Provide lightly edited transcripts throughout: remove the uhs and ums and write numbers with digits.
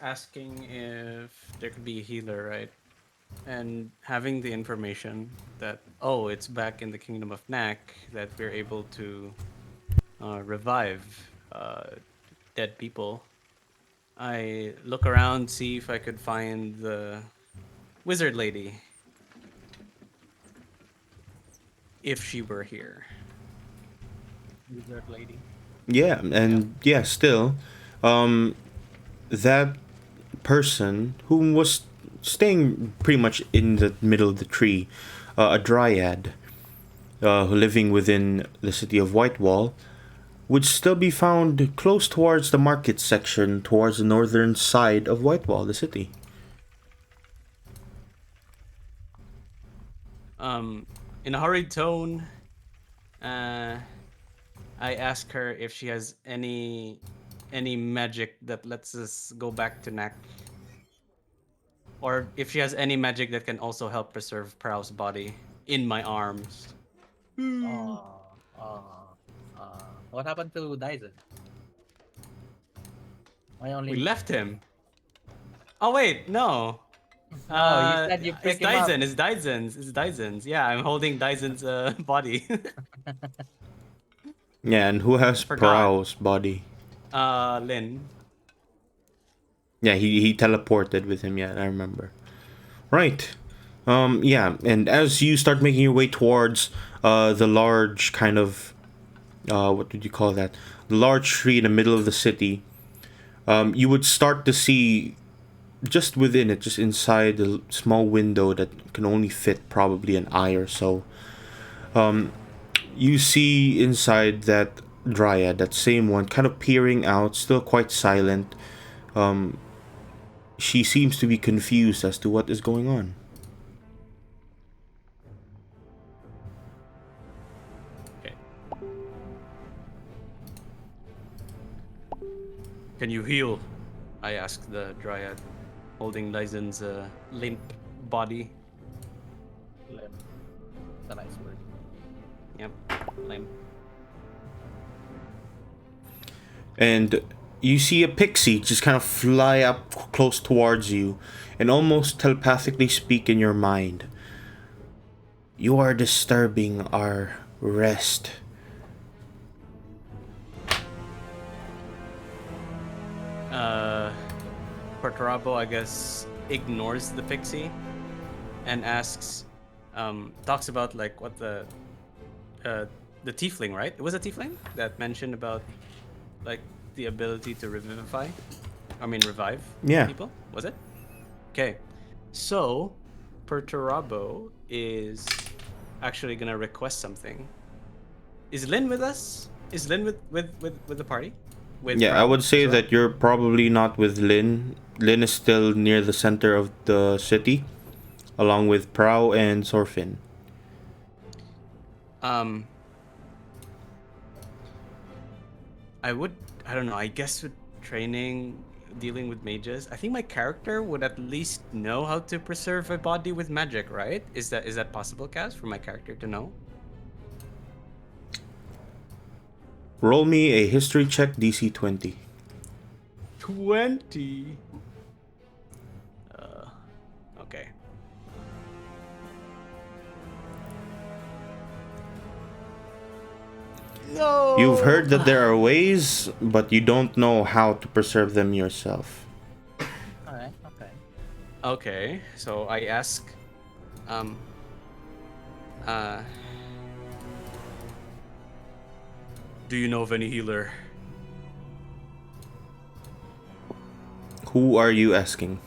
asking if there could be a healer, right? And having the information that, oh, it's back in the kingdom of Nak that we're able to revive dead people. I look around, see if I could find the wizard lady, if she were here. Wizard lady. Yeah, Yeah. and yeah, still, um, that person who was staying pretty much in the middle of the tree, a dryad, living within the city of Whitewall, would still be found close towards the market section, towards the northern side of Whitewall, the city. Um, in a hurried tone, uh, I ask her if she has any magic that lets us go back to Nak, or if she has any magic that can also help preserve Prow's body in my arms. Uh, what happened to Dyson? I We only. left him. Oh wait, no. No, you said you It's pick him up. Dyson. It's Dyson's. It's Dyson's. Yeah, I'm holding Dyson's body. Yeah, and who has Forgot. Prow's body? Lynn. Yeah, he teleported with him. Yeah, I remember. Right. Yeah, and as you start making your way towards the large kind of what would you call that? The large tree in the middle of the city, you would start to see just within it, just inside the small window that can only fit probably an eye or so. You see inside that dryad, that same one, kind of peering out, still quite silent. She seems to be confused as to what is going on. Okay. Can you heal? I asked the dryad, holding Dyson's limp body. Limp. It's a nice word. Yep, limp. And you see a pixie just kind of fly up close towards you and almost telepathically speak in your mind. You are disturbing our rest. Uh, Perturabo, I guess, ignores the pixie and asks, talks about like what uh, the tiefling, right? It was a tiefling that mentioned about like the ability to revivify. I mean, revive Yeah. people. Was it? Okay. So, Perturabo is actually gonna request something. Is Lynn with us? Is Lynn with the party? With Yeah, I Prow would as say well? that you're probably not with Lynn. Lynn is still near the center of the city, along with Prow and Sorfin. Um, I would. I don't know. I guess with training, dealing with mages, I think my character would at least know how to preserve a body with magic, right? Is that possible, Kaz, for my character to know? Roll me a history check, DC 20. 20. Uh, okay. You've No. heard that there are ways, but you don't know how to preserve them yourself. Alright, okay. Okay. So I ask, um, uh, do you know of any healer? Who are you asking?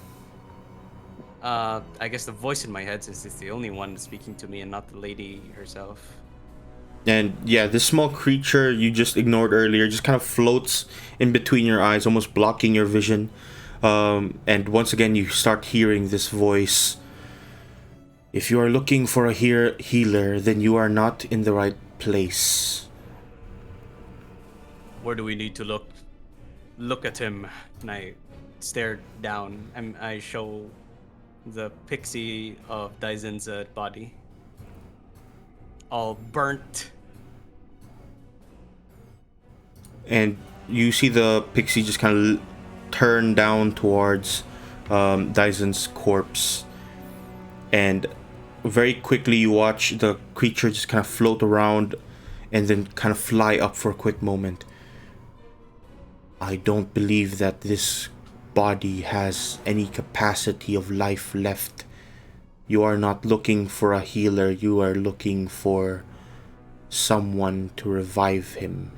I guess the voice in my head, since it's the only one speaking to me and not the lady herself. And yeah, this small creature you just ignored earlier just kind of floats in between your eyes, almost blocking your vision. And once again, you start hearing this voice. If you are looking for a healer, then you are not in the right place. Where do we need to look? Look at him. And I stare down and I show the pixie of Dyson's body, all burnt. And you see the pixie just kind of turn down towards Dyson's corpse, and very quickly you watch the creature just kind of float around and then kind of fly up for a quick moment. I don't believe that this body has any capacity of life left. You are not looking for a healer, you are looking for someone to revive him.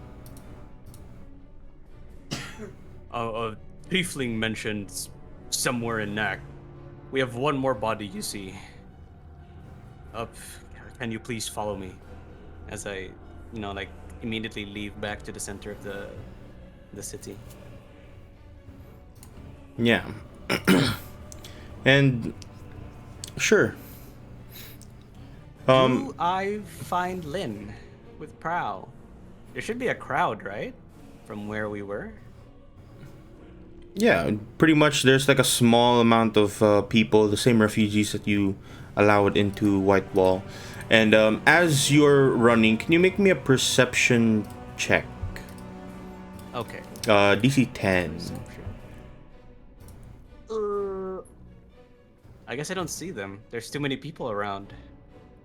A tiefling mentioned somewhere in Knack. We have one more body, you see. Up, can you please follow me? As I, like immediately leave back to the center of the city. Yeah. And sure. Do I find Lynn with Prow? There should be a crowd, right? From where we were. Yeah, pretty much there's like a small amount of people, the same refugees that you allowed into White Wall. And as you're running, can you make me a perception check? Okay. DC 10. I guess I don't see them. There's too many people around.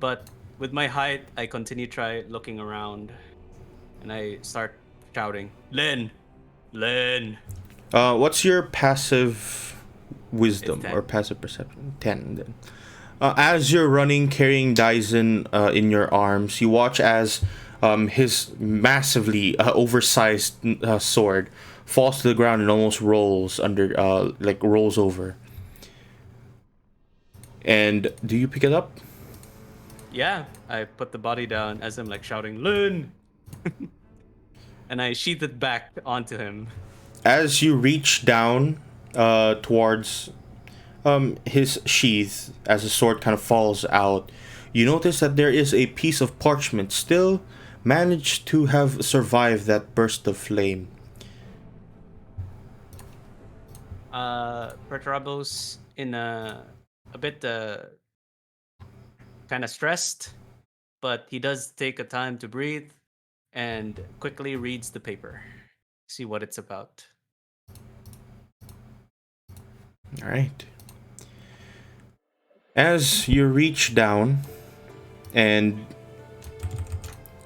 But with my height, I continue try looking around, and I start shouting, "Lynn, Lynn!" What's your passive wisdom It's 10. or passive perception? 10 then. As you're running, carrying Dyson in your arms, you watch as his massively oversized sword falls to the ground and almost rolls under, rolls over. And do you pick it up? Yeah, I put the body down as I'm like shouting, "Lynn!" And I sheath it back onto him. As you reach down towards his sheath, as the sword kind of falls out, you notice that there is a piece of parchment still managed to have survived that burst of flame. Perturabos in a bit kind of stressed, but he does take a time to breathe and quickly reads the paper, see what it's about. All right. As you reach down and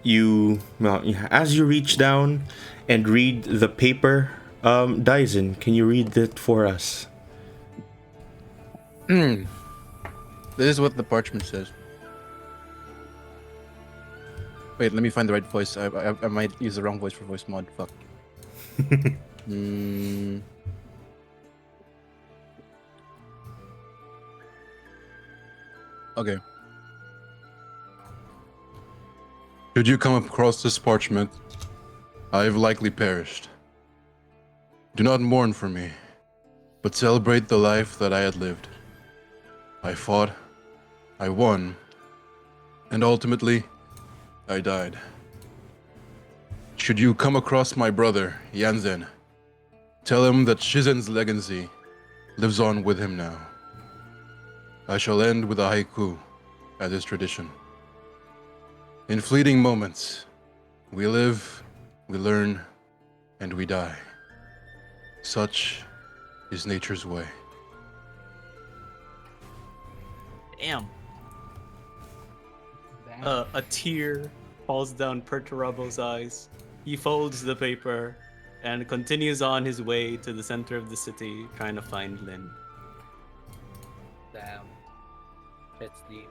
as you reach down and read the paper, Dyson, can you read it for us? This is what the parchment says. Wait, let me find the right voice. I might use the wrong voice for voice mod. Fuck. Okay. Should you come across this parchment, I have likely perished. Do not mourn for me, but celebrate the life that I had lived. I fought, I won, and ultimately, I died. Should you come across my brother, Yanzen, tell him that Shizen's legacy lives on with him now. I shall end with a haiku, as is tradition. In fleeting moments, we live, we learn, and we die. Such is nature's way. Damn. A tear falls down Perturabos' eyes. He folds the paper and continues on his way to the center of the city, trying to find Lynn. Damn. That's deep.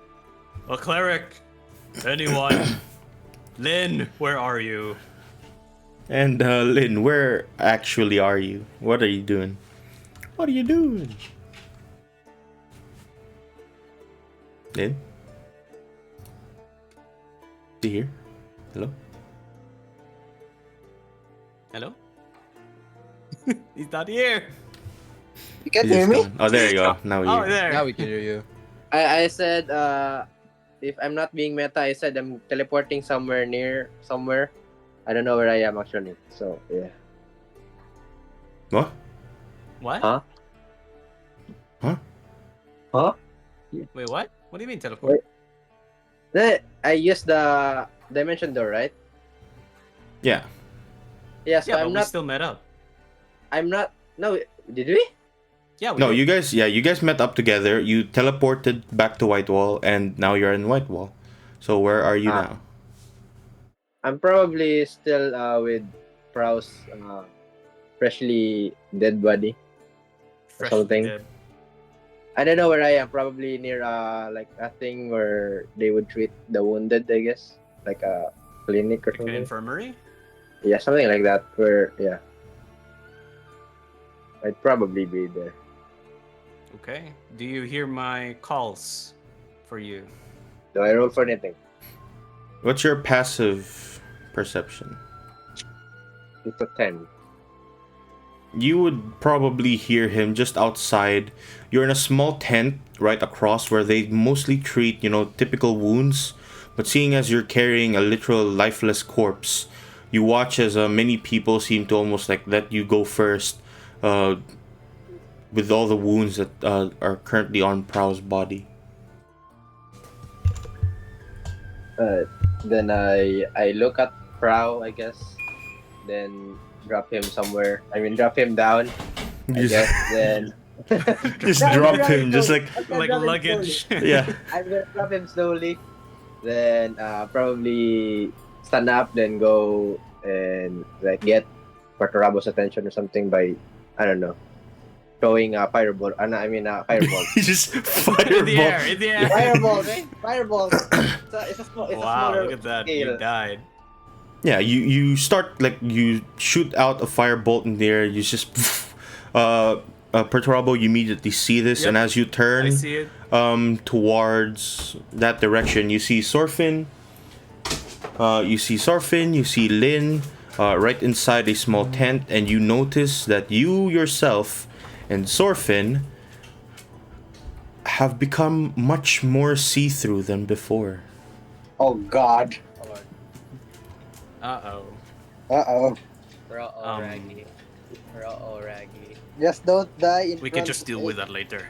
A cleric! Anyone! Lynn, where are you? And Lynn, where actually are you? What are you doing? What are you doing? Lynn? See here? Hello? Hello? He's not here! You can He's hear just me? gone. Oh, there you go. Now we Oh, hear. there! Now we can hear you. I said, if I'm not being meta, I said I'm teleporting somewhere. I don't know where I am actually. So, yeah. What? What? Huh? Huh? Huh? Wait, what? What do you mean teleport? I used the dimension door, right? Yeah. Yeah, so Yeah, but I'm we not, still met up. I'm not, No, did we? Yeah, we No, did. you guys met up together. You teleported back to Whitewall, and now you're in Whitewall. So where are you Ah, now? I'm probably still with Prowse freshly dead body or Freshly something. dead. I don't know where I am. Probably near like a thing where they would treat the wounded, I guess. Like a clinic or Like an something. infirmary? Yeah, something like that. Where yeah, I'd probably be there. Okay. Do you hear my calls for you? Do I roll for anything? What's your passive perception? It's a 10. You would probably hear him just outside. You're in a small tent right across where they mostly treat, typical wounds. But seeing as you're carrying a literal lifeless corpse, you watch as many people seem to almost like let you go first, uh, with all the wounds that are currently on Prow's body. Then I look at Prow, I guess. Then drop him somewhere. I mean, drop him down. I Just, guess. Then just No, I'm drop gonna him, just slowly. like I'm gonna Like drop him luggage. slowly. yeah. I'm gonna drop him slowly. Then probably stand up. Then go and like get Perturabo's attention or something by I don't know, throwing a fireball. I mean fireball. He just In the air, fireball. in the air. Fireballs, eh? Fireballs. It's a Wow, smaller look at that. scale. You died. Yeah, you start like you shoot out a firebolt in the air. You just Perturabo, you immediately see this, Yep, and as you turn I see it. towards that direction, you see Sorfin. You see Lin, right inside a small tent, and you notice that you yourself and Sorfin have become much more see-through than before. Oh God. Uh-oh. Uh-oh. We're all Um, raggy. We're all raggy. Just don't die in We can front just of deal me. with that later.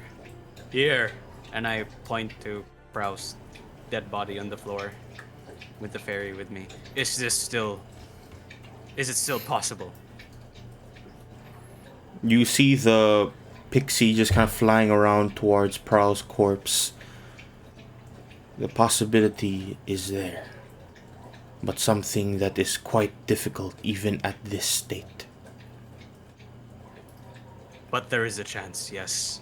Here. And I point to Prow's dead body on the floor with the fairy with me. Is it still possible? You see the pixie just kind of flying around towards Prowl's corpse. The possibility is there, but something that is quite difficult even at this state. But there is a chance, yes.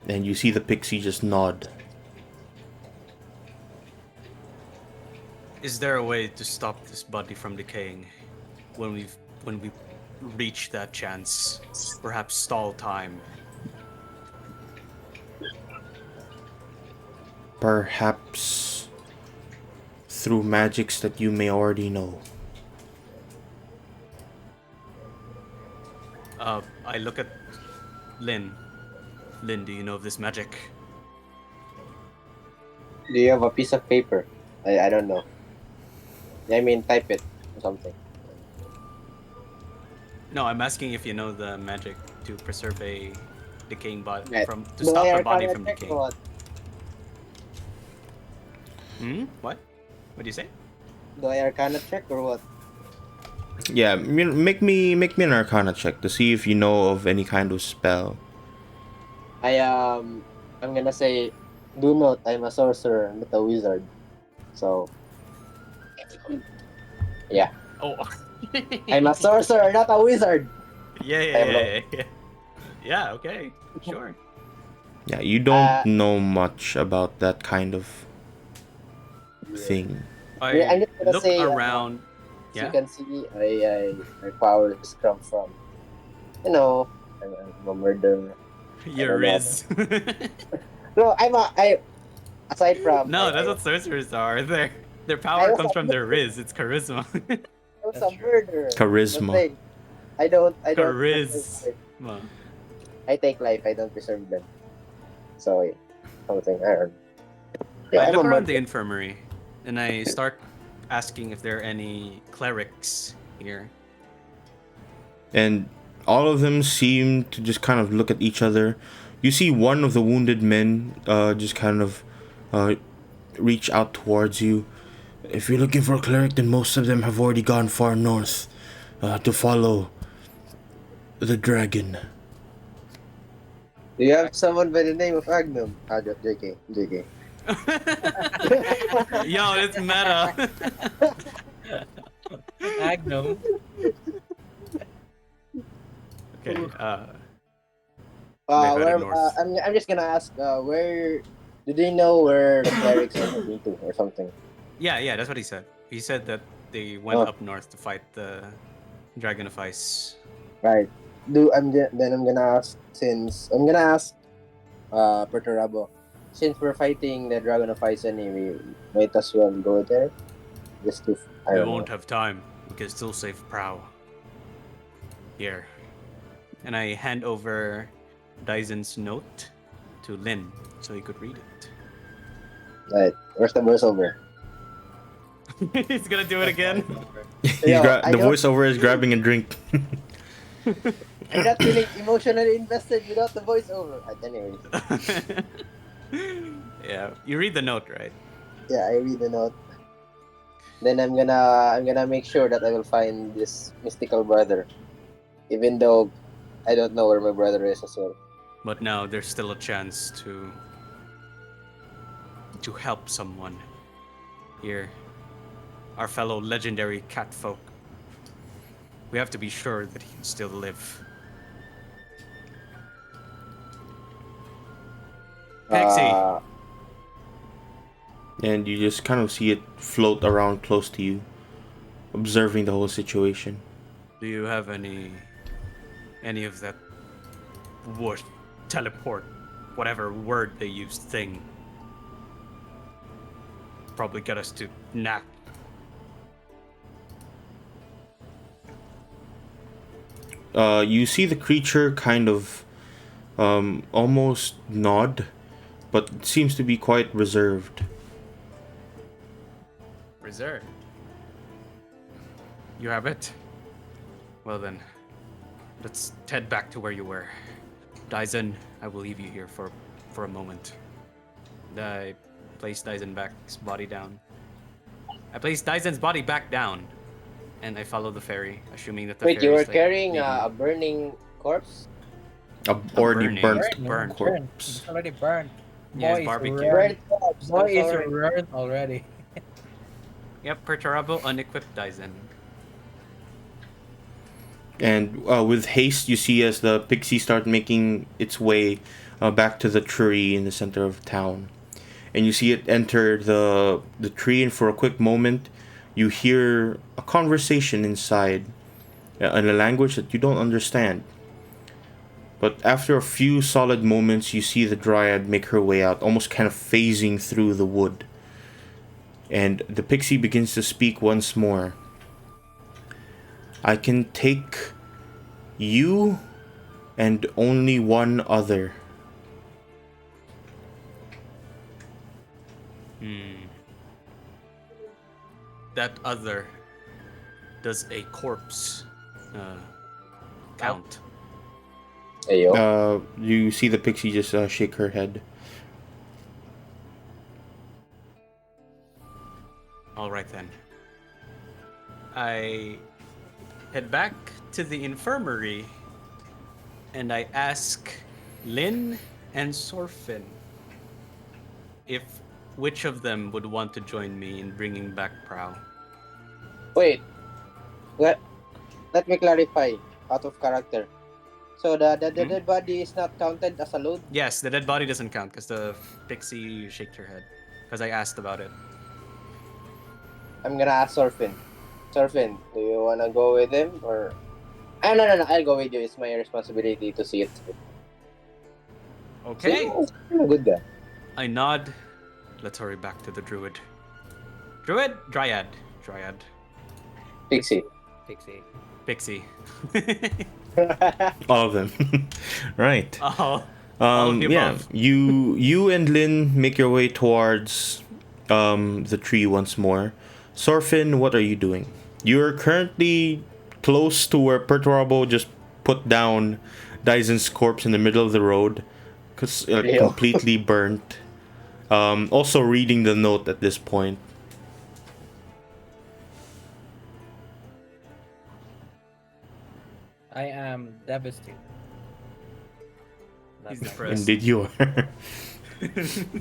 And you see the pixie just nod. Is there a way to stop this body from decaying when we reach that chance? Perhaps stall time. Perhaps through magics that you may already know. I look at Lynn. Lynn, do you know of this magic? Do you have a piece of paper? I don't know. I mean, type it or something. No, I'm asking if you know the magic to preserve a decaying body Right. to Do stop I the body arcana from check or decaying. what? What? What do you say? Do I arcana check or what? Yeah, make me an Arcana check to see if you know of any kind of spell. I'm gonna say, do note, I'm a sorcerer, not a wizard. So, yeah, Oh. I'm a sorcerer, not a wizard. Yeah. Yeah, okay. Sure. Yeah, you don't Uh, know much about that kind of thing. Yeah, I'm I just gonna look say, around. as you Yeah. can see, my powers come from, I'm a murderer. Your don't know. Riz. No, aside from, No, that's what sorcerers are. Their I power was comes a from their Riz. It's charisma. I was That's a true. murderer. Charisma. But, like, I don't Charisma. I take life, I don't preserve them. So, yeah, something, I don't know. I I'm look a around the murderer. infirmary and I start asking if there are any clerics here. And all of them seem to just kind of look at each other. You see one of the wounded men just kind of reach out towards you. If you're looking for a cleric, then most of them have already gone far north to follow the dragon. Do you have someone by the name of Agnum? JK. Yo, it's meta. Agnum. Okay. Maybe Where north. I'm just gonna ask. Where do they know where the clerics are heading to or something? Yeah, that's what he said. He said that they went Oh. up north to fight the Dragon of Ice. Right. Then I'm gonna ask Perturabo. Since we're fighting the Dragon of Ice anyway, might as well go there. Just to I We don't won't know. have time. We can still save Prow. Here. And I hand over Dyson's note to Lynn so he could read it. Right. Where's the voiceover? He's gonna do it again. Yo, The voiceover is grabbing a drink. I'm not feeling emotionally invested without the voiceover. Anyways, Yeah, you read the note, right? yeah, I read the note. Then I'm gonna make sure that I will find this mystical brother, even though I don't know where my brother is as well. But now there's still a chance to help someone here. Our fellow legendary catfolk. We have to be sure that he can still live. Pixie! Uh, And you just kind of see it float around close to you, observing the whole situation. Do you have any of that word, teleport, whatever word they used thing? Probably get us to Knack. You see the creature kind of almost nod, but it seems to be quite reserved. Reserved. You have it? Well then, let's head back to where you were. Dyson, I will leave you here for a moment. I place Dyson's body down. I place Dyson's body back down, and I follow the ferry, assuming that the wait, you ferry's, were like, carrying leading- a burning corpse? Already burnt Burn. corpse. It's already burned. Yeah, it's Boy is barbecue. ruined. Burnt corpse. Boy I'm is sorry. ruined already. Yep, Perturabo unequipped Dyson. And with haste, you see as the pixie start making its way back to the tree in the center of town. And you see it enter the tree, and for a quick moment, you hear a conversation inside in a language that you don't understand. But after a few solid moments, you see the dryad make her way out, almost kind of phasing through the wood. And the pixie begins to speak once more. I can take you and only one other. That other, does a corpse count? Ayo. You see the pixie just shake her head. All right then. I head back to the infirmary and I ask Lynn and Sorfin if which of them would want to join me in bringing back Prow. Wait. Let me clarify. Out of character. So the dead body is not counted as a load? Yes, the dead body doesn't count because the pixie shaked her head because I asked about it. I'm gonna ask Sorfin. Sorfin, do you wanna go with him or? No. I'll go with you. It's my responsibility to see it. Okay. See, I'm a good guy. I nod. Let's hurry back to the druid. Druid? Dryad. Pixie. Pixie. Pixie. All of them. Right. Oh. All of the Yeah. above. You and Lynn make your way towards the tree once more. Sorfin, what are you doing? You're currently close to where Perturabo just put down Dyson's corpse in the middle of the road, because completely burnt. Also reading the note at this point. I am devastated. He's That's my depressed. Indeed, you are.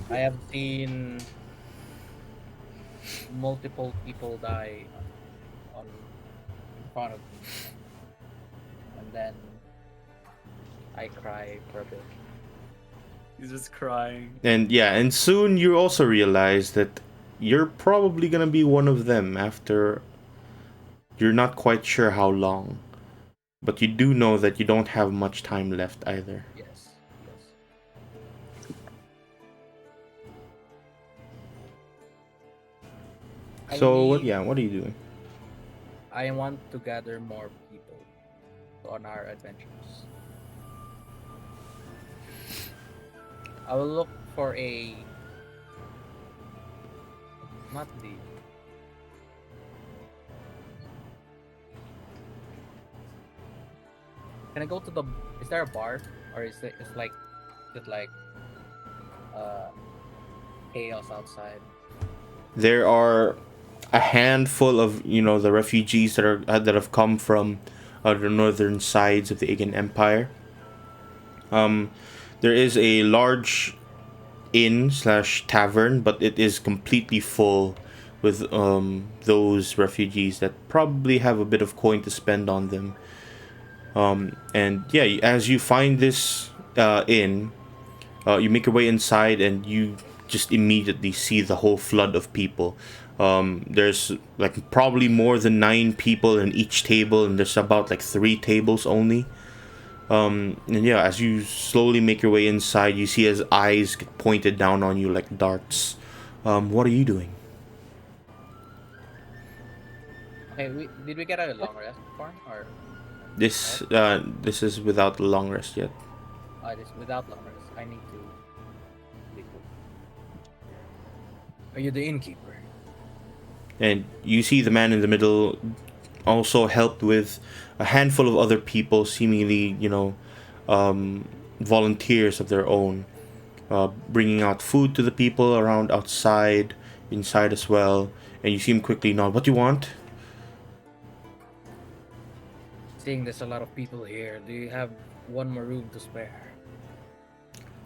I have seen multiple people die on in front of me, and then I cry for a bit. He's just crying. And yeah, and soon you also realize that you're probably gonna be one of them after you're not quite sure how long. But you do know that you don't have much time left either. Yes, yes. So what are you doing? I want to gather more people on our adventures. I will look for a not the Can I go to the is there a bar or is it like uh chaos outside? There are a handful of the refugees that have come from the northern sides of the Aegean Empire. There is a large inn slash tavern, but it is completely full with those refugees that probably have a bit of coin to spend on them. And yeah, as you find this inn, you make your way inside, and you just immediately see the whole flood of people. There's like probably more than 9 people in each table, and there's about like 3 tables only. And yeah, as you slowly make your way inside, you see his eyes get pointed down on you like darts. What are you doing? Okay, did we get a long rest before or This is without the long rest yet. this without long rest? I need to sleep. Are you the innkeeper? And you see the man in the middle also helped with a handful of other people, seemingly, volunteers of their own, bringing out food to the people around outside, inside as well. And you see him quickly nod. What do you want? Seeing there's a lot of people here, do you have one more room to spare?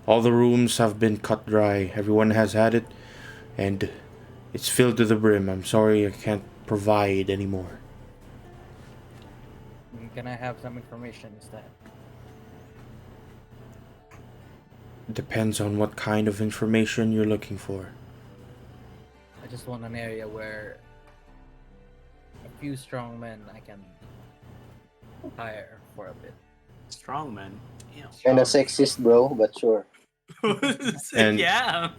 All the rooms have been cut dry. Everyone has had it, and it's filled to the brim. I'm sorry I can't provide anymore. Can I have some information instead? Depends on what kind of information you're looking for. I just want an area where a few strong men I can hire for a bit. Strong man. Yeah. Kind of sexist, bro, but sure. And- yeah.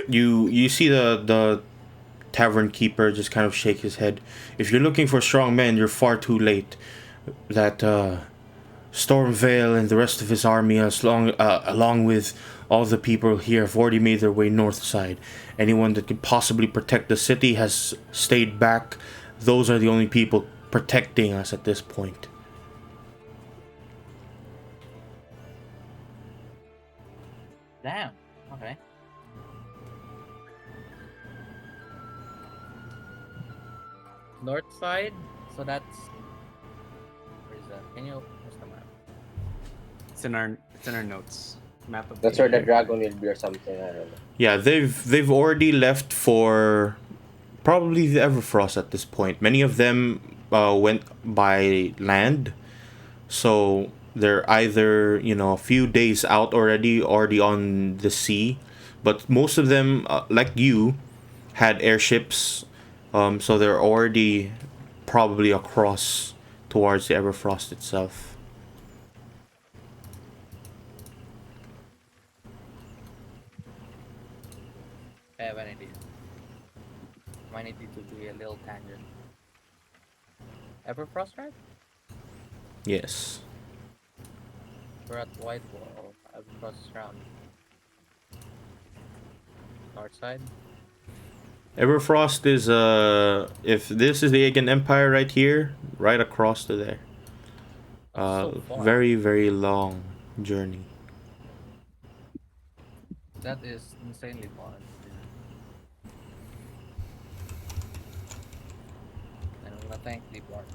You see the tavern keeper just kind of shake his head. If you're looking for strong men, you're far too late. That Stormvale and the rest of his army, along with all the people here, have already made their way north side. Anyone that could possibly protect the city has stayed back. Those are the only people protecting us at this point. Damn. Okay. North side. So that's where is that? Where's the map? It's in our notes. Map of That's where the dragon will be or something. I don't know. Yeah, they've already left for probably the Everfrost at this point. Many of them went by land, so they're either a few days out already on the sea, but most of them, like you, had airships, so they're already probably across towards the Everfrost itself. I have an idea. Might need to do a little tangent. Everfrost, right? Yes. We're at Whitewall. Everfrost is around north side. Everfrost is if this is the Aegean Empire right here, right across to there. That's so far. Very, very long journey. That is insanely far. And I want to thank the Bart.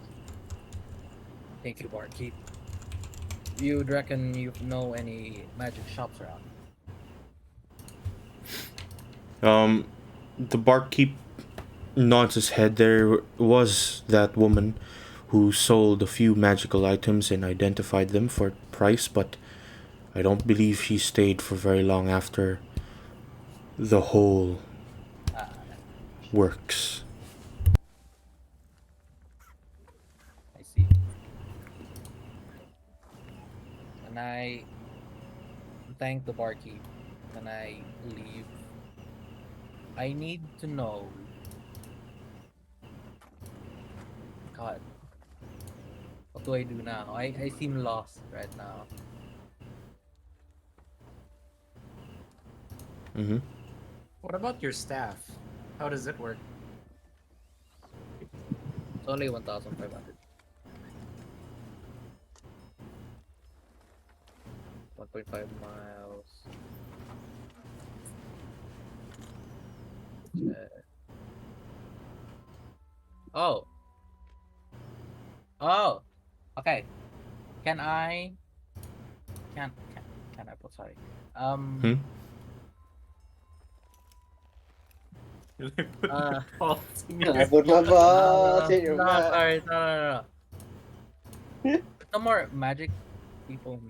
Thank you, Barkeep. You'd reckon you know any magic shops around? The barkeep nods his head. There was that woman who sold a few magical items and identified them for price, but I don't believe she stayed for very long after the whole Ah, works. I see. And I thank the barkeep and I leave. I need to know. God, what do I do now? I seem lost right now. Mm-hmm. What about your staff? How does it work? It's only 1,500. 1.5 miles. Uh, oh. Oh. Okay. Can I can I put sorry. Hmm? Like, put Uh your pulse in your Abot na no, ba? no, no, Senior no, man. sorry, no. Some more magic people.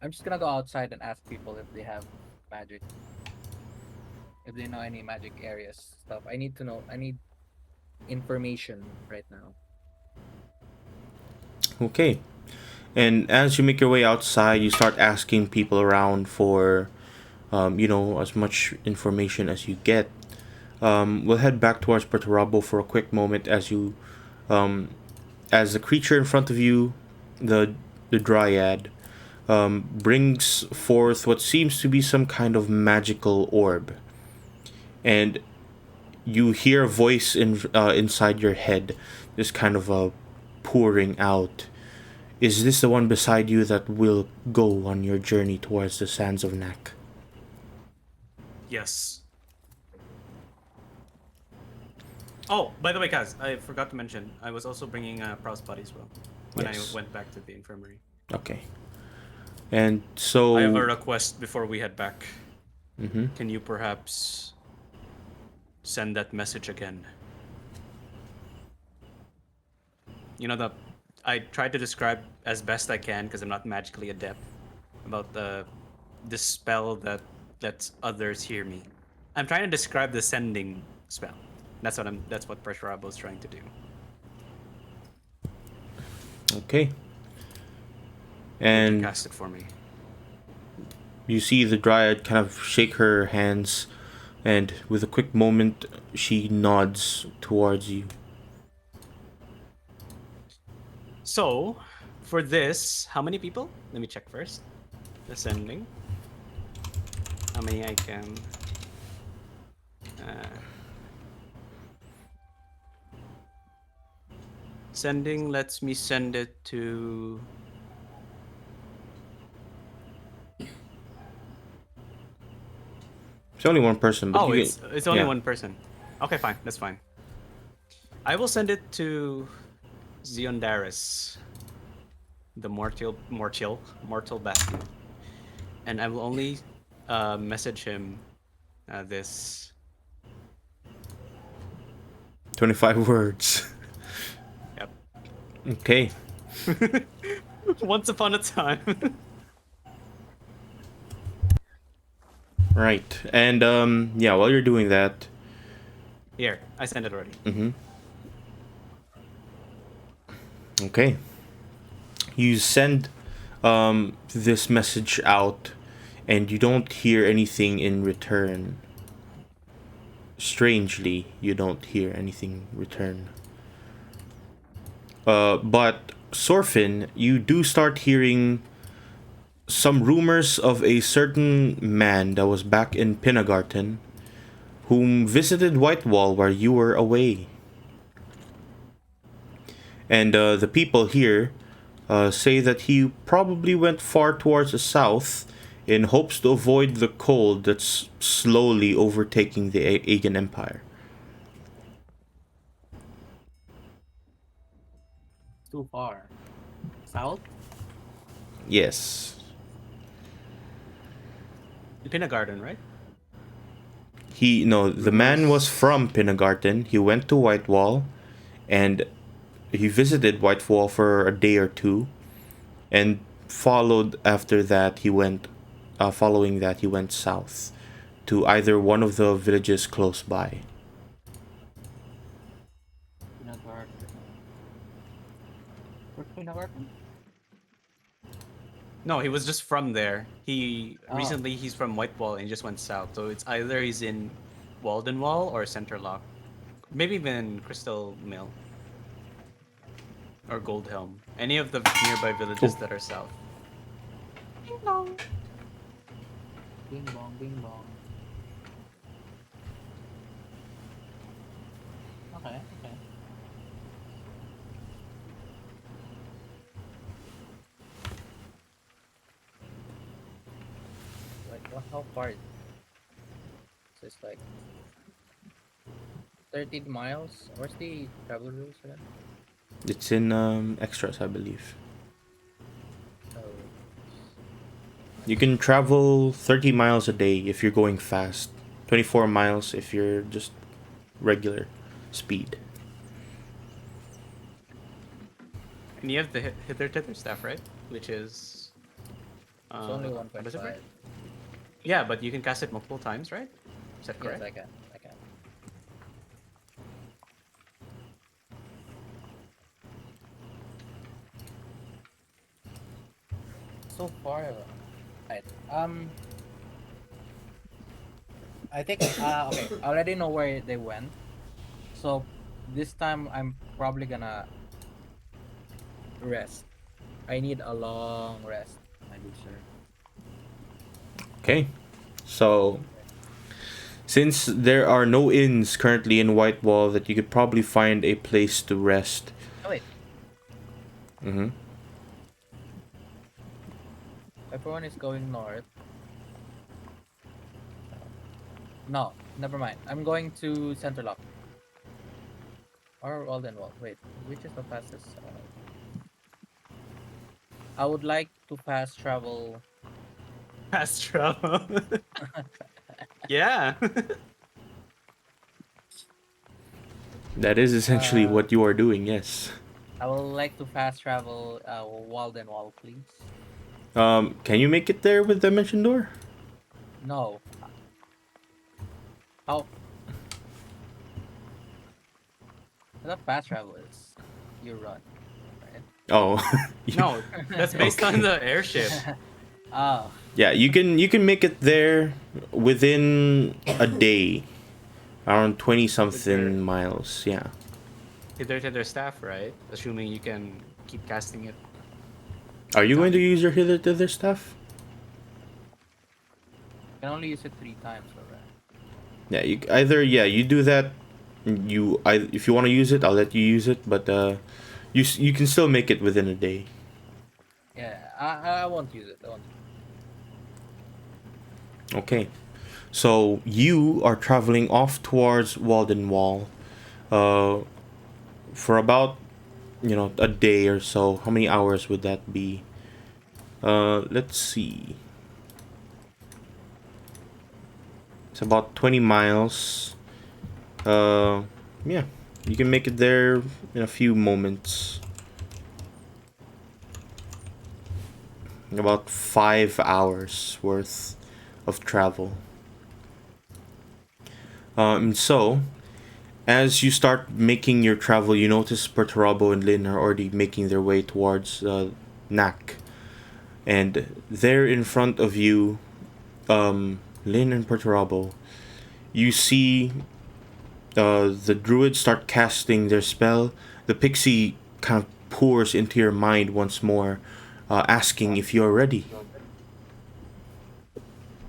I'm just gonna go outside and ask people if they have magic, if they know any magic areas stuff. I need to know. I need information right now. Okay. And as you make your way outside, you start asking people around for, as much information as you get. We'll head back towards Perturabo for a quick moment um, as the creature in front of you, the dryad, brings forth what seems to be some kind of magical orb, and you hear a voice inside your head, just kind of pouring out. Is this the one beside you that will go on your journey towards the sands of Nak? Yes. Oh, by the way, Kaz, I forgot to mention, I was also bringing a Prouse body as well when Yes. I went back to the infirmary. Okay. And so I have a request before we head back. Mhm. Can you perhaps send that message again? You know, I tried to describe as best I can because I'm not magically adept about the spell that lets others hear me. I'm trying to describe the sending spell. That's what Perturabo is trying to do. Okay. Would you And cast it for me? you see the dryad kind of shake her hands, and with a quick moment, she nods towards you. So, for this, how many people? Let me check first. The sending. How many I can. Uh, Sending lets me send it to. It's only one person, but Oh, you can. it's only Yeah. one person. Okay, fine. That's fine. I will send it to Ziondaris, the mortal bastion, and I will only message him this 25 words. Yep. Okay. Once upon a time. Right. And yeah, while you're doing that, Here, I sent it already. okay. You send this message out and you don't hear anything in return. Strangely, you don't hear anything in return. But Sorfin, you do start hearing some rumors of a certain man that was back in Pinnagarten whom visited Whitewall while you were away. And the people here say that he probably went far towards the south in hopes to avoid the cold that's slowly overtaking the Aegean Empire. Too far. South? Yes. Peanut Garden, right? The man was from Pinnagarten. He went to Whitewall, and he visited Whitewall for a day or two, and following that he went south to either one of the villages close by. Kindergarten. Where's kindergarten? No, he was just from there. He Oh. recently he's from Whitewall and just went south. So it's either he's in Waldenwall or Centerlock. Maybe even Crystal Mill or Goldhelm. Any of the nearby villages that are south. Ding dong. Bing bong, bing bong. Okay, okay. Like, how far is it? So it's like 13 miles. Where's the travel rules for that? It's in extras, I believe. Oh, You can travel 30 miles a day if you're going fast. 24 miles if you're just regular speed. And you have the hither tether staff, right? Which is it's only what is it, 1.5. right? Yeah, but you can cast it multiple times, right? Is that Yes, correct? I can. I can. So far, right. I think okay. I already know where they went. So this time I'm probably gonna rest. I need a long rest, my good sir. Okay. So, since there are no inns currently in Whitewall, that you could probably find a place to rest. Oh wait, Mm-hmm. everyone is going north. No, never mind. I'm going to Centerlock or Waldenwall. Wait, which is the fastest? I would like to fast travel. Fast travel. Yeah. That is essentially Uh, what you are doing, yes. I would like to fast travel Waldenwall, please. Can you make it there with Dimension Door? No. How? I thought fast travel is you run, right? Oh. No, that's based on the airship. Oh, Yeah, you can make it there within a day. Around 20 With your something miles. Yeah. hither tether staff, right? Assuming you can keep casting it. Are you going to Time. use your hither stuff? can only use it 3 times, alright? Yeah, you do that. If you want to use it, I'll let you use it, but you can still make it within a day. Yeah, I won't use it. I won't. Okay. So you are traveling off towards Waldenwall for about a day or so. How many hours would that be? Let's see. It's about 20 miles. Yeah, you can make it there in a few moments. About 5 hours worth of travel. So, as you start making your travel, you notice Perturabo and Lynn are already making their way towards Nak. And there in front of you, Lynn and Perturabo, you see the druids start casting their spell. The pixie kind of pours into your mind once more, asking if you're ready.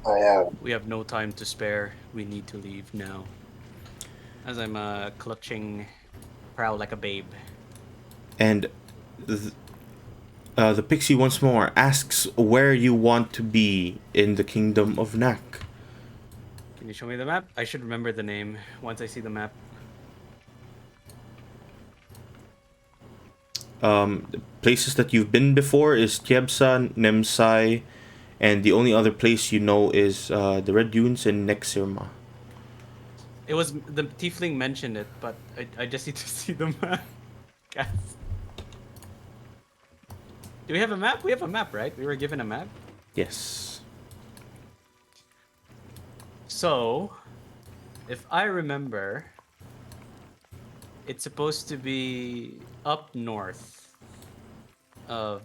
I have. We have no time to spare. We need to leave now. As I'm clutching Prowl like a babe. And the pixie once more asks where you want to be in the kingdom of Nak. Can you show me the map? I should remember the name once I see the map. The places that you've been before is Tiebsa, Nemsai, and the only other place you know is the Red Dunes and Nexirma. It was the tiefling mentioned it, but I just need to see the map. Guys. Do we have a map? We have a map, right? We were given a map. Yes. So, if I remember, it's supposed to be up north of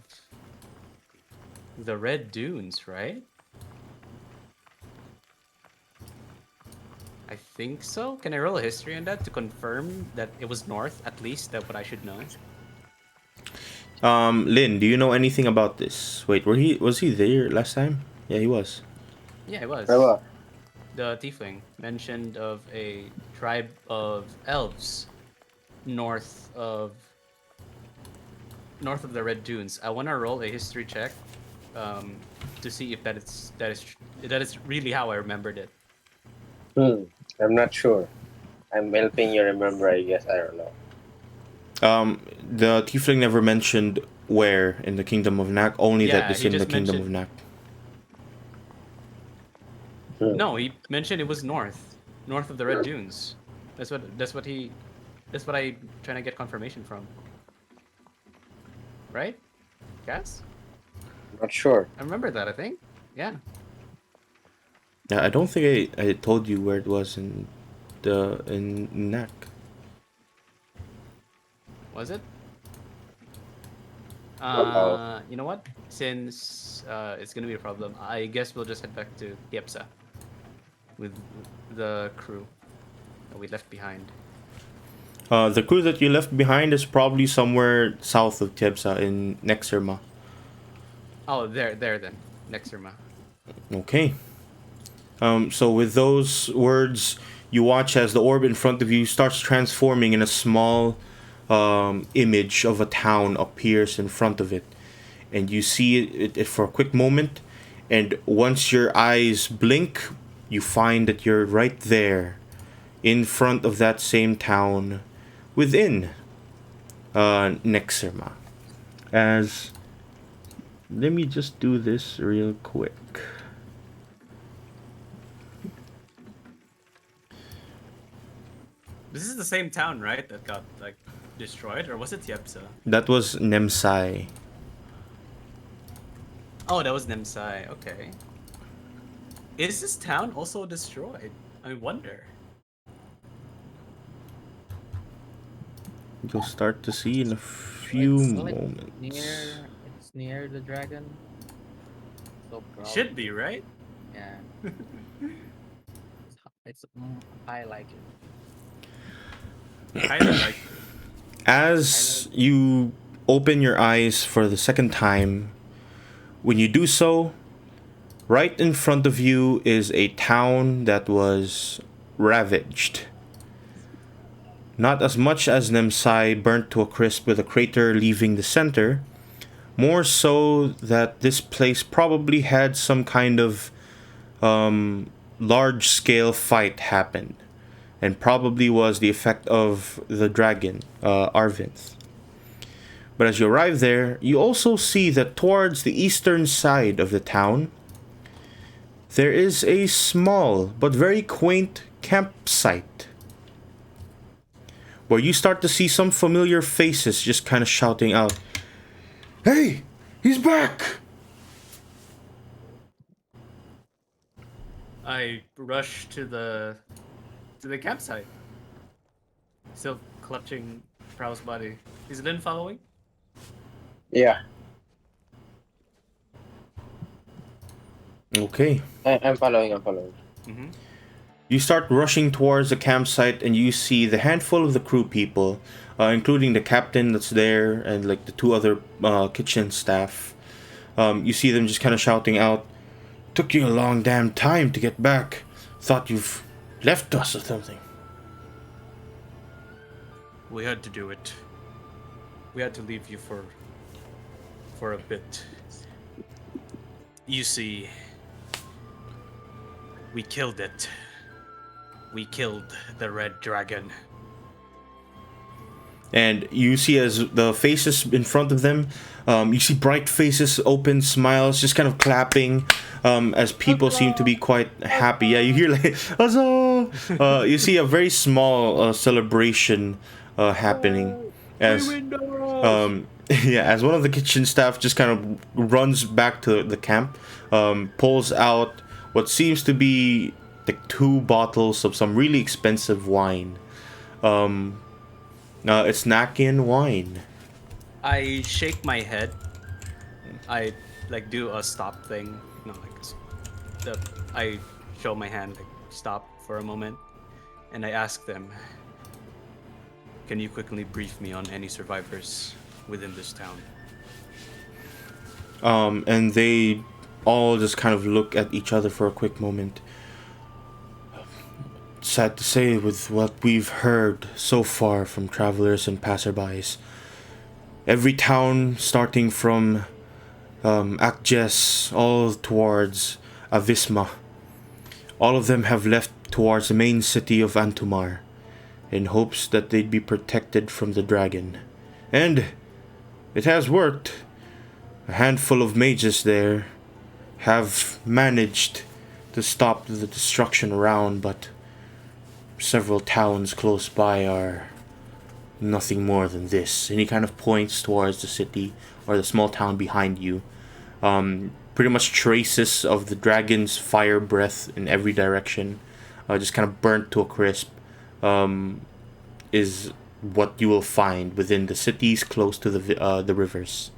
the Red Dunes, right? I think so. Can I roll a history on that to confirm that it was north, at least? That's what I should know. Lynn, do you know anything about this? Wait, was he there last time? Yeah, he was. Yeah, it was. Diba? The tiefling mentioned of a tribe of elves north of the Red Dunes. I want to roll a history check to see if that is really how I remembered it. I'm not sure. I'm helping you remember, I guess. I don't know. The tiefling never mentioned where in the Kingdom of Nak, only that Yeah, it's he in the just Kingdom of mentioned- Nak. No, he mentioned it was north of the Red Dunes. That's what I trying to get confirmation from. Right? Guess? Not sure. I remember that, I think. Yeah. Yeah, I don't think I told you where it was in Nak. Was it? Uh-oh. You know what? Since it's gonna be a problem, I guess we'll just head back to Tiepsa with the crew that we left behind. The crew that you left behind is probably somewhere south of Tiebsa in Nexirma. Oh, there then. Nexirma. Okay. So with those words, you watch as the orb in front of you starts transforming in a small image of a town appears in front of it. And you see it for a quick moment, and once your eyes blink, you find that you're right there in front of that same town within Nexirma. As let me just do this real quick. This is the same town, right? That got like destroyed, or was it Tiepsa? That was Nemsai. Oh, that was Nemsai. Okay. Is this town also destroyed? I wonder. You'll start to see in a few It's like moments. it's near the dragon. So Should be, right? Yeah. I like it. Highly likely. As you open your eyes for the second time, when you do so, right in front of you is a town that was ravaged. Not as much as Nemsai burnt to a crisp with a crater leaving the center, more so that this place probably had some kind of large-scale fight happen, and probably was the effect of the dragon, Arvinth. But as you arrive there, you also see that towards the eastern side of the town, there is a small but very quaint campsite where you start to see some familiar faces just kind of shouting out, "Hey, he's back!" I rush to the campsite. Still clutching Prowl's body. Is Lynn following? Yeah, Okay. I'm following. I'm following. Mm-hmm. You start rushing towards the campsite and you see the handful of the crew people, including the captain that's there and like the two other kitchen staff. You see them just kind of shouting out, "Took you a long damn time to get back. Thought you've left us or something." We had to do it. We had to leave you for a bit. You see, we killed it. We killed the red dragon. And you see as the faces in front of them, you see bright faces, open smiles, just kind of clapping, as people seem to be quite happy. Yeah, you hear like Huzzah! You see a very small celebration happening as yeah, as one of the kitchen staff just kind of runs back to the camp, pulls out what seems to be like 2 bottles of some really expensive wine. It's Nakian wine. I shake my head. I like do a stop thing. No, like I show my hand, like stop for a moment, and I ask them, "Can you quickly brief me on any survivors within this town?" And they all just kind of look at each other for a quick moment. Sad to say, with what we've heard so far from travelers and passerbys, every town starting from Akjes all towards Avisma, all of them have left towards the main city of Antumar in hopes that they'd be protected from the dragon. And it has worked. A handful of mages there have managed to stop the destruction around, but several towns close by are nothing more than this. And he kind of points towards the city or the small town behind you. Pretty much traces of the dragon's fire breath in every direction, just kind of burnt to a crisp, is what you will find within the cities close to the rivers.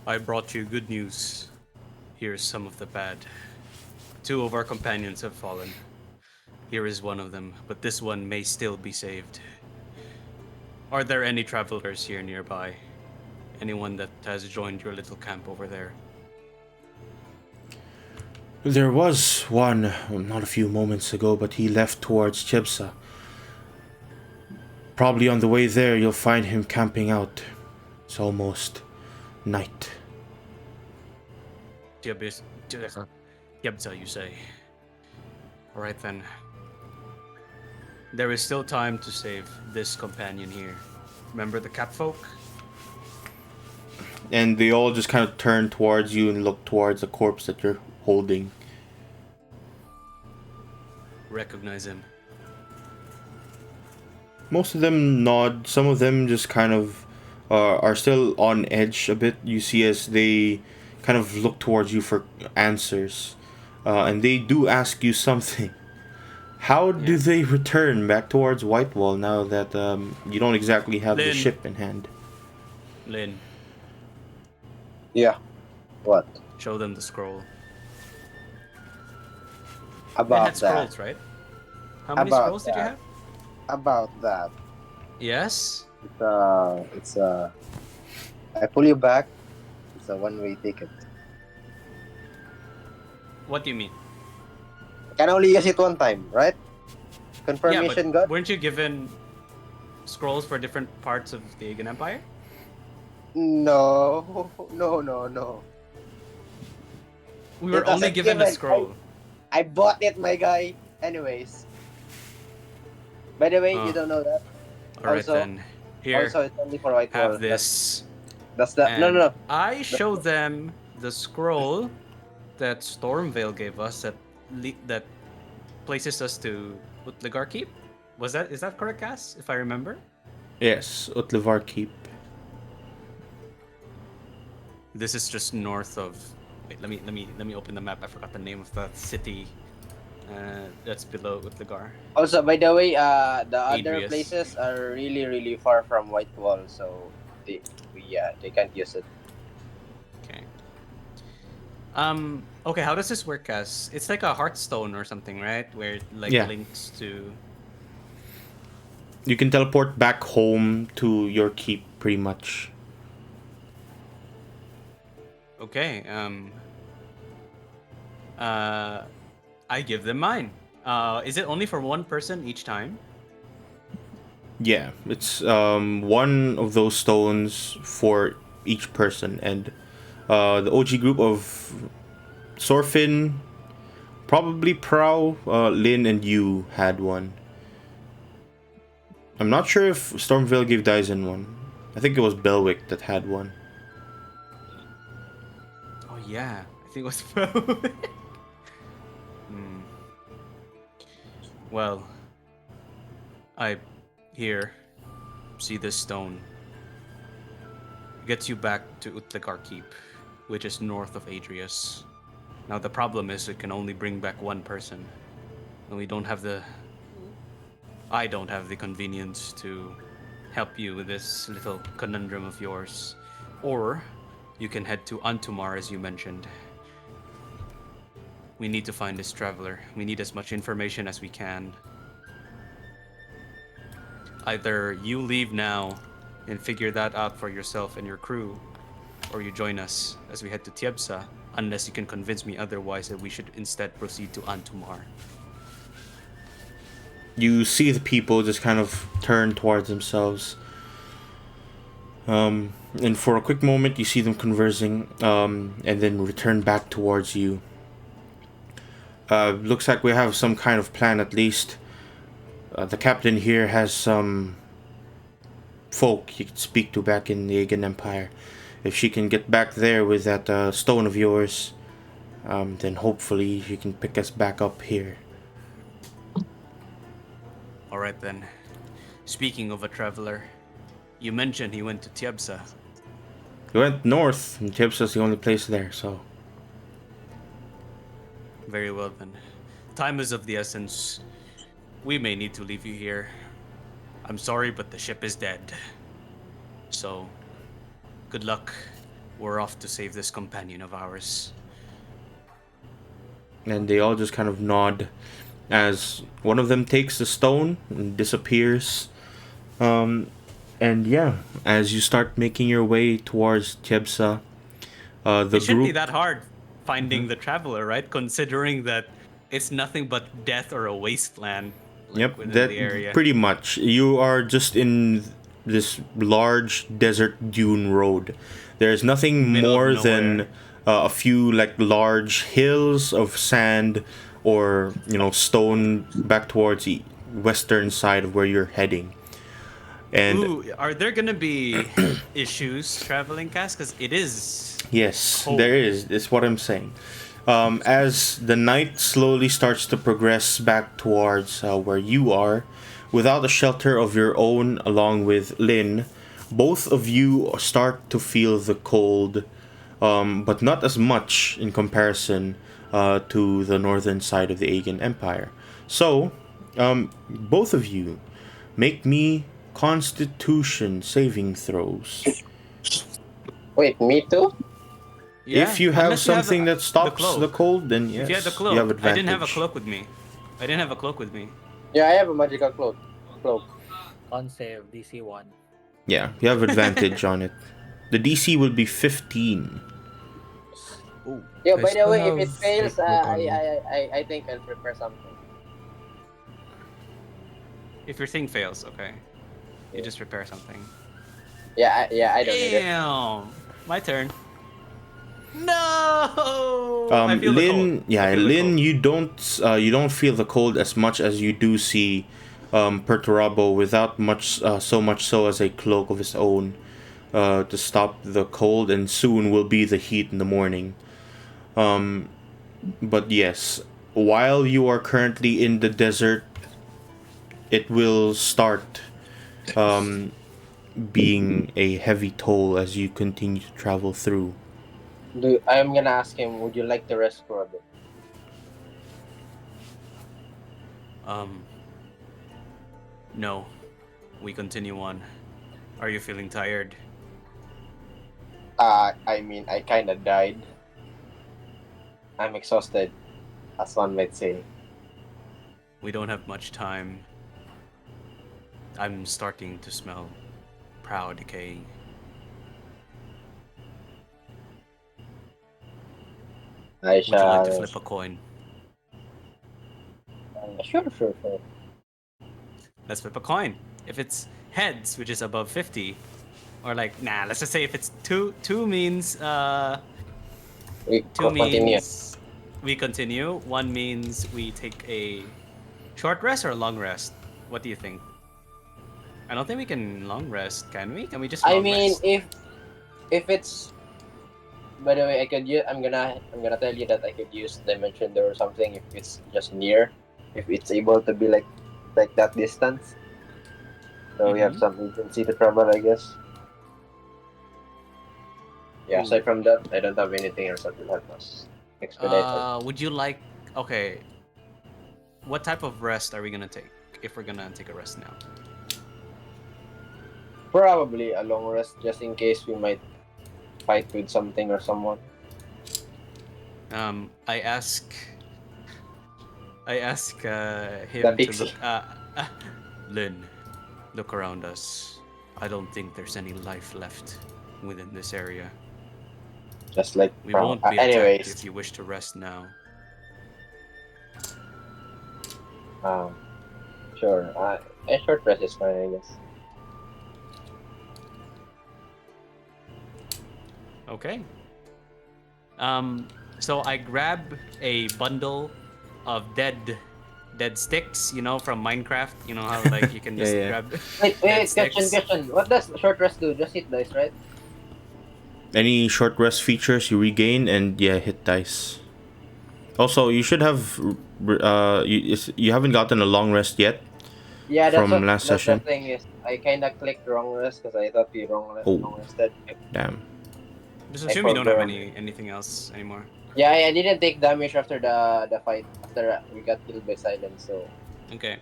I brought you good news. Here's some of the bad. 2 of our companions have fallen. Here is one of them, but this one may still be saved. Are there any travelers here nearby? Anyone that has joined your little camp over there? There was one, not a few moments ago, but he left towards Chebsa. Probably on the way there, you'll find him camping out. It's almost night. Yebza, you say? Alright then. There is still time to save this companion here. Remember the Capfolk? And they all just kind of turn towards you and look towards the corpse that you're holding. Recognize him. Most of them nod. Some of them just kind of are still on edge a bit. You see as they kind of look towards you for answers. And they do ask you something. How do they return back towards Whitewall now that you don't exactly have the Lynn. ship in hand? Lynn, Yeah. What? show them the scroll. They About had that. scrolls, right? How many About scrolls did you that. have? About that. Yes? It's I pull you back. It's a one-way ticket. What do you mean? Can only use it one time, right? Yeah, Confirmation but got? weren't you given scrolls for different parts of the Aegon Empire? No. No. We were It only wasn't given a given. scroll. I bought it, my guy. Anyways. By the way, Oh. you don't know that. Alright Also- then. Here, Also, it's only for Whitewall. have this. That's the no. And I show them the scroll that Stormvale gave us that places us to Utligar Keep. Is that correct, Cass? If I remember? Yes, Utlivar Keep. This is just north of. Wait, let me open the map. I forgot the name of the city. That's below Utligar. Also, by the way, the other Adrius. places are really far from Whitewall, so they can't use it. Okay. Okay, how does this work, Cass? It's like a Hearthstone or something, right? Where it like Yeah. links to. You can teleport back home to your keep, pretty much. Okay. I give them mine. Is it only for one person each time? Yeah, it's one of those stones for each person, and the OG group of Sorfin, probably Prow, Lin, and you had one. I'm not sure if Stormville gave Dyson one. I think it was Belwick that had one. Oh yeah, I think it was. Hmm. Well, I here see this stone. It gets you back to Utlikar Keep, which is north of Adrius. Now the problem is it can only bring back one person, and we don't have the. I don't have the convenience to help you with this little conundrum of yours. Or you can head to Antumar as you mentioned. We need to find this traveler. We need as much information as we can. Either you leave now and figure that out for yourself and your crew, or you join us as we head to Tiebsa, unless you can convince me otherwise that we should instead proceed to Antumar. You see the people just kind of turn towards themselves. And for a quick moment, you see them conversing, and then return back towards you. Looks like we have some kind of plan at least. The captain here has some folk you can speak to back in the Aegean Empire. If she can get back there with that stone of yours, then hopefully she can pick us back up here. Alright then. Speaking of a traveler, you mentioned he went to Tiebsa. We went north, and Tipsa's the only place there, so... Very well then. Time is of the essence. We may need to leave you here. I'm sorry, but the ship is dead. So, good luck. We're off to save this companion of ours. And they all just kind of nod as one of them takes the stone and disappears. And yeah, as you start making your way towards Tiebsa, the It shouldn't be group... that hard finding the traveler, right? Considering that it's nothing but death or a wasteland Yep, within that the area. pretty much. You are just in this large desert dune road. There's nothing Middle of more nowhere. than a few like large hills of sand or stone back towards the western side of where you're heading. And Ooh, are there gonna be issues traveling, Cass? Because it is. yes, cold. there is. It's what I'm saying. As the night slowly starts to progress back towards where you are, without a shelter of your own, along with Lynn, both of you start to feel the cold, but not as much in comparison to the northern side of the Aegean Empire. So, both of you, make me Constitution saving throws. Wait, me too? Yeah, If you have unless something that stops cloak. the cold, then yes, If you had the cloak, you have advantage. I didn't have a cloak with me. Yeah, I have a magical cloak. Con save DC 1. Yeah, you have advantage on it. The DC would be 15. Ooh. Yeah, I by the still way, if have it fails, Great Book on me. I think I'll prepare something. If your thing fails, okay. You just repair something. Yeah, I don't need it. Damn! My turn. No! I feel the Lynn, cold. yeah, I feel the Lynn, cold. you don't feel the cold as much as you do see Perturabo without so much so as a cloak of his own to stop the cold, and soon will be the heat in the morning. But yes, while you are currently in the desert, it will start being a heavy toll as you continue to travel through. I'm gonna ask him, would you like to rest for a bit? No. We continue on. Are you feeling tired? I mean, I kinda died. I'm exhausted, as one might say. We don't have much time. I'm starting to smell proud decaying. I Would you like to shall. flip a coin? Sure. Let's flip a coin. If it's heads, which is above 50, or let's just say if it's two means We two continue. means we continue. One means we take a short rest or a long rest. What do you think? I don't think we can long rest, can we? Can we just I long mean, rest? if it's, by the way, I could use. I'm gonna tell you that I could use dimension door or something if it's just near, if it's able to be like that distance. So we have Mm-hmm. some agency to travel, I guess. Yeah. Ooh. Aside from that, I don't have anything else that will help us expedite it. Would you like? Okay. What type of rest are we gonna take if we're gonna take a rest now? Probably a long rest, just in case we might fight with something or someone. I ask. I ask The him to pixie. look. Lynn, look around us. I don't think there's any life left within this area. Just like We won't be attacked anyways. if you wish to rest now. Um, sure. A short rest is fine, I guess. Okay. So I grab a bundle of dead sticks, from Minecraft. You know how like you can Yeah, just yeah. grab Wait, dead question, sticks. question. What does short rest do? Just hit dice, right? Any short rest features you regain, and yeah, hit dice. Also, you should have you haven't gotten a long rest yet Yeah, from last that's the session. thing is I kinda clicked wrong rest because I thought we Oh, long rested. damn. Just I assume you don't have forgot. anything else anymore. Yeah, I didn't take damage after the fight after we got killed by silence. So Okay.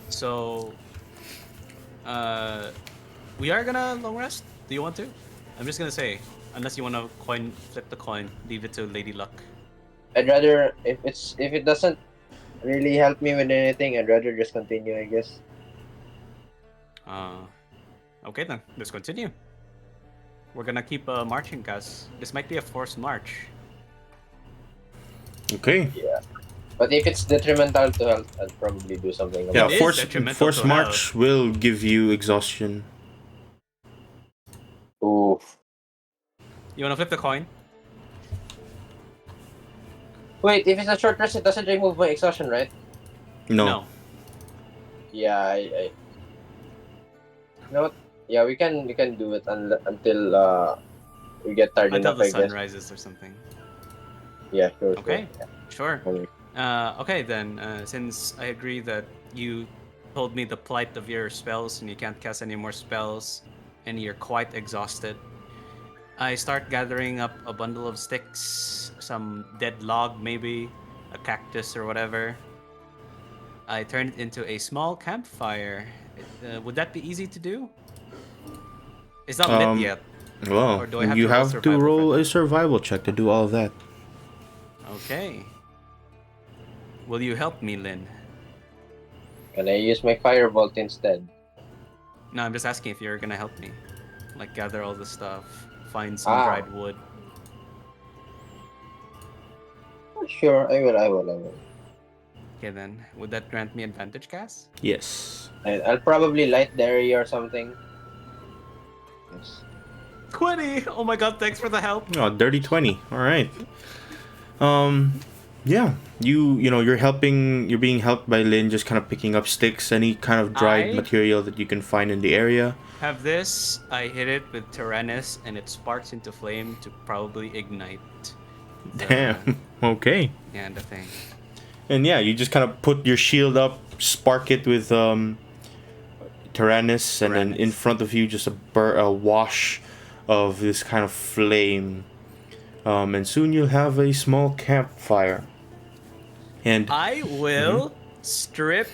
So uh we are gonna long rest. Do you want to? I'm just gonna say, unless you wanna flip the coin, leave it to Lady Luck. I'd rather if it doesn't really help me with anything, I'd rather just continue, I guess. Uh okay then, let's continue. We're gonna keep marching, guys. This might be a forced march. Okay. Yeah. But if it's detrimental to health, I'd probably do something Yeah, It about it. is force detrimental force to health. march will give you exhaustion. Oof. You wanna flip the coin? Wait, if it's a short rest, it doesn't remove my exhaustion, right? No. No. Yeah, you know what? Yeah, we can do it until we get tired Until enough, the I sun guess. rises or something. Yeah, sure, sure. Okay, sure. Okay then, since I agree that you told me the plight of your spells and you can't cast any more spells and you're quite exhausted, I start gathering up a bundle of sticks, some dead log maybe, a cactus or whatever. I turn it into a small campfire. Would that be easy to do? It's not lit Um. yet, Well, or do I have you to roll have to survival for roll a that? survival check to do all of that. Okay. Will you help me, Lynn? Can I use my firebolt instead? No, I'm just asking if you're gonna help me. Like gather all the stuff, find some Ah, dried wood. sure. I will. Okay then, would that grant me advantage, Cass? Yes. I'll probably light the area or something. Yes. 20! Oh my god, thanks for the help. Oh, dirty 20. All right. Um. Yeah. You're helping. You're being helped by Lynn, just kind of picking up sticks, any kind of dried I material that you can find in the area. have this. I hit it with Tyrannus and it sparks into flame to probably ignite the Damn. Okay. the thing. And yeah, you just kind of put your shield up, spark it with Tyrannus, and then in Tyrannus. front of you, just a wash of this kind of flame. And soon you'll have a small campfire. And I will strip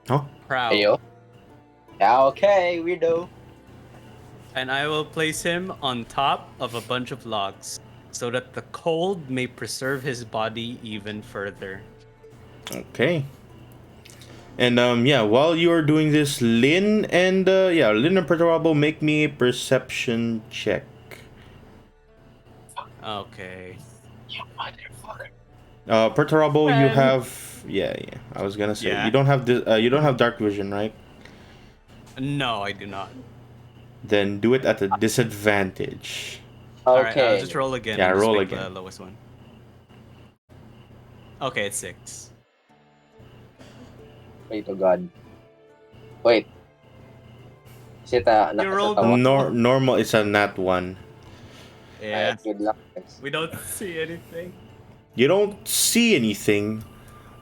oh, Proud. Ayo. Yeah, okay, weirdo. And I will place him on top of a bunch of logs so that the cold may preserve his body even further. okay. And yeah, while you are doing this, Lynn and Perturabo, make me a perception check. Okay. You motherfucker. Perturabo, you Man. have yeah. I was gonna say Yeah. you don't have dark vision, right? No, I do not. Then do it at a disadvantage. Alright, I'll Okay. just roll again Yeah, and just roll pick again. the lowest one. Okay, it's 6. Pray to God. Wait. it You rolled a Normal is a nat 1. Yeah. Good luck. We don't see anything. You don't see anything,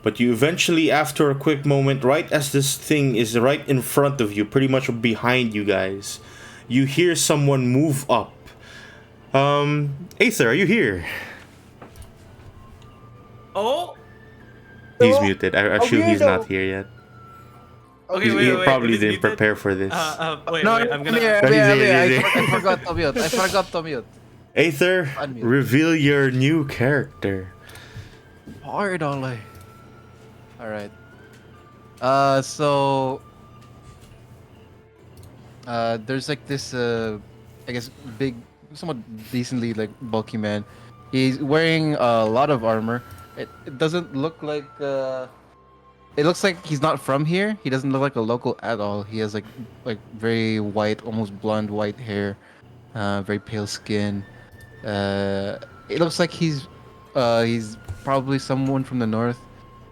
but you eventually, after a quick moment, right as this thing is right in front of you, pretty much behind you guys, you hear someone move up. Aether, are you here? Oh. He's Oh, muted. I a assume he's not weirdo. here yet. Okay, He wait. If probably he's didn't muted, prepare for this. Wait. No, I'm I'm gonna. here, No, I'm he's here, I'm here, here. he's I here. forgot to mute. I forgot to mute. Aether, Unmute. reveal your new character. Hard only. Alright. So there's like this I guess big, somewhat decently like bulky man. He's wearing a lot of armor. It doesn't look like it looks like he's not from here. He doesn't look like a local at all. He has like very white, almost blonde white hair, very pale skin. It looks like he's probably someone from the north,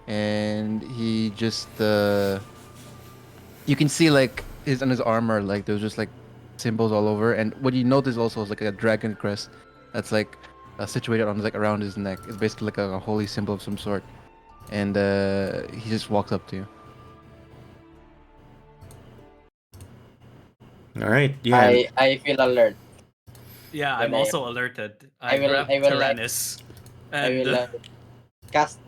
and he just you can see like his on his armor like there's just like symbols all over, and what you notice also is like a dragon crest that's like situated on like around his neck. It's basically like a holy symbol of some sort, and he just walks up to you. All right, yeah. I feel alert. Yeah, I'm When also alerted. I I will- grabbed I will, like- Tyrannus, I and will cast,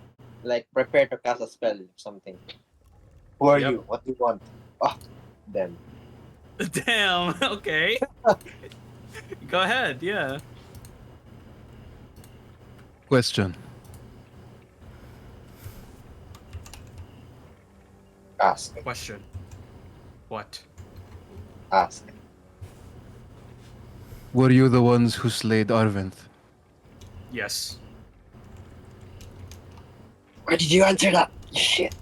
like, prepare to cast a spell or something. Who are Yep. you? What do you want? Oh, them. damn. Okay. Go ahead. Yeah. Question. Ask. Question. What? Ask. Were you the ones who slayed Arventh? Yes. Why did you answer that? Shit.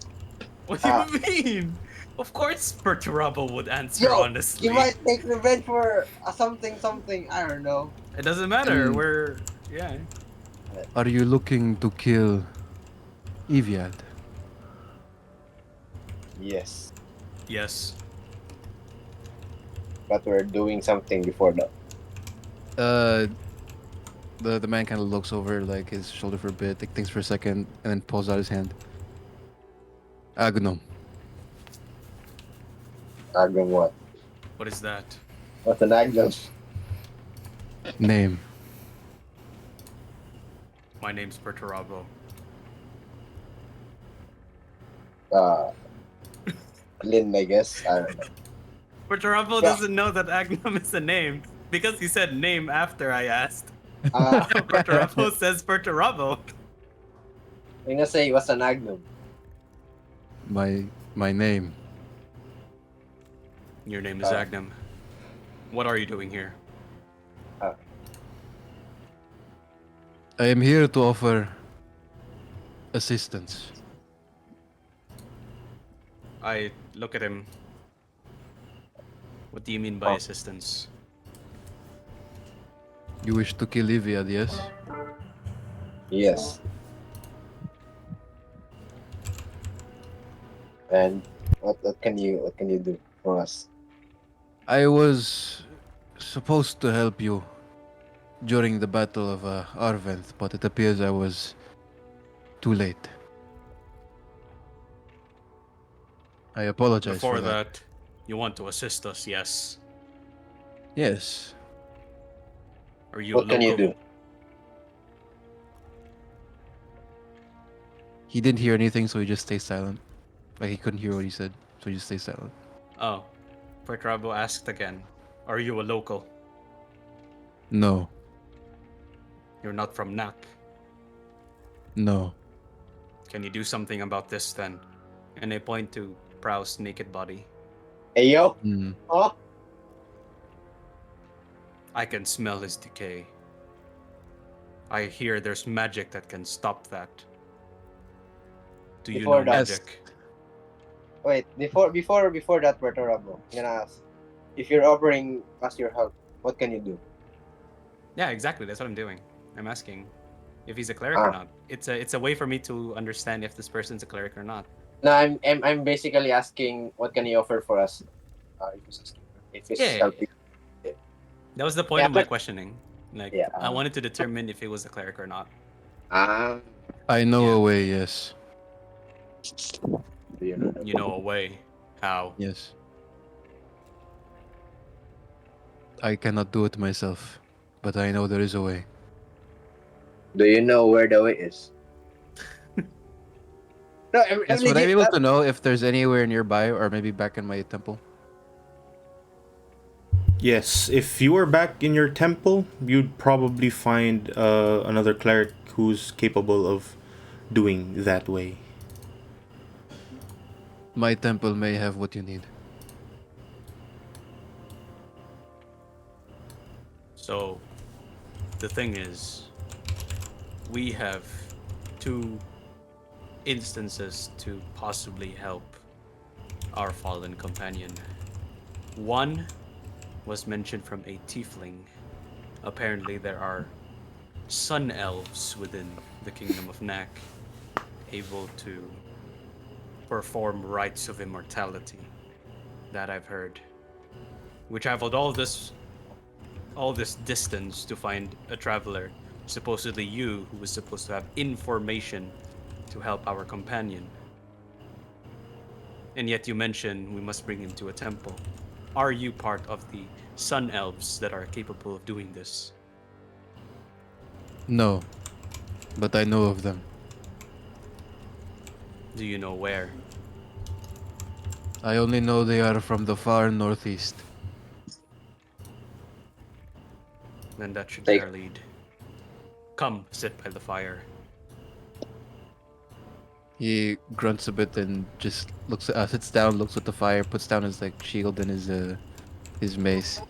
What do you mean? Of course, Perturabo would answer Yo, honestly. you might take revenge for something. I don't know. It doesn't matter. Mm. Yeah. Are you looking to kill Eviad? Yes, Yes. but we're doing something before that. The man kind of looks over like his shoulder for a bit, like, thinks for a second, and then pulls out his hand. Agnom. Agam what? What is that? What's an Agam? Name. My name's Perturabo. Lynn, I guess. I don't know. Perturabo Yeah. doesn't know that Agnum is a name because he said name after I asked. Uh, Perturabo says Perturabo. I'm gonna say what's an Agnum. My name. Your name is Agnum. What are you doing here? I am here to offer assistance. I look at him. What do you mean by Oh. assistance? You wish to kill Eviad, yes? Yes. And what can you do for us? I was supposed to help you during the Battle of Arventh, but it appears I was too late. I apologize Before for that. that, you want to assist us, yes? Yes. Are you What a can you local? do? He didn't hear anything, so he just stayed silent. Like he couldn't hear what he said, so he just stayed silent. Oh. Perturabo asked again. Are you a local? No. You're not from Nak. No. Can you do something about this then? And they point to Prow's naked body. Hey yo. Hmm. Oh. I can smell his decay. I hear there's magic that can stop that. Do you Before know that- magic? Wait. Before that, Bertorabo, I'm gonna ask. If you're offering us your help, what can you do? Yeah, exactly. That's what I'm doing. I'm asking if he's a cleric or not. It's a way for me to understand if this person's a cleric or not. No, I'm basically asking what can you offer for us. If it's Yeah, something. that was the point Yeah, of my but questioning. Like, yeah. I wanted to determine if it was a cleric or not. Ah, I know Yeah. a way, yes. do you know? You know, a way. How? Yes. I cannot do it myself, but I know there is a way. Do you know where the way is? No, I'm Yes, would I be legit. able to know if there's anywhere nearby or maybe back in my temple? Yes, if you were back in your temple, you'd probably find another cleric who's capable of doing that way. My temple may have what you need. So, the thing is, we have two instances to possibly help our fallen companion. One was mentioned from a tiefling. Apparently, there are sun elves within the kingdom of Nak able to perform rites of immortality. That I've heard. We traveled all this distance to find a traveler, supposedly you, who was supposed to have information to help our companion. And yet you mention we must bring him to a temple. Are you part of the sun elves that are capable of doing this? No, but I know of them. Do you know where? I only know they are from the far northeast. Then that should be Like, our lead. Come, sit by the fire. He grunts a bit and just sits down, looks at the fire, puts down his like shield and his mace.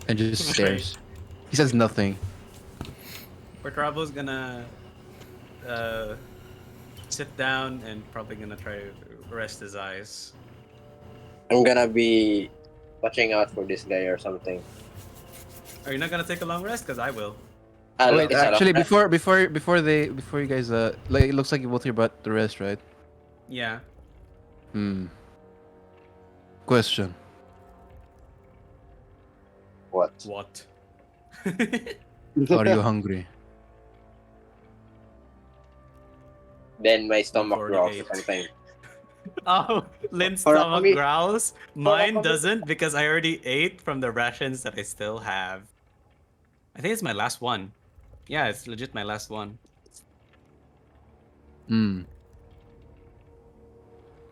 And just Right. stares. He says nothing. Portrabo's gonna uh, sit down and probably gonna try to rest his eyes. I'm gonna be watching out for this guy or something. Are you not gonna take a long rest? Because I will. Oh, Look, wait, it's a long actually, rest. before you guys like it looks like you both are about to rest, right? Yeah. Hmm. Question. What? What? Are you hungry? Then my You've stomach already growls or ate. something. Oh, Lynn's Or stomach maybe, growls. or Mine maybe, doesn't because I already ate from the rations that I still have. I think it's my last one. Yeah, it's legit my last one. Hmm.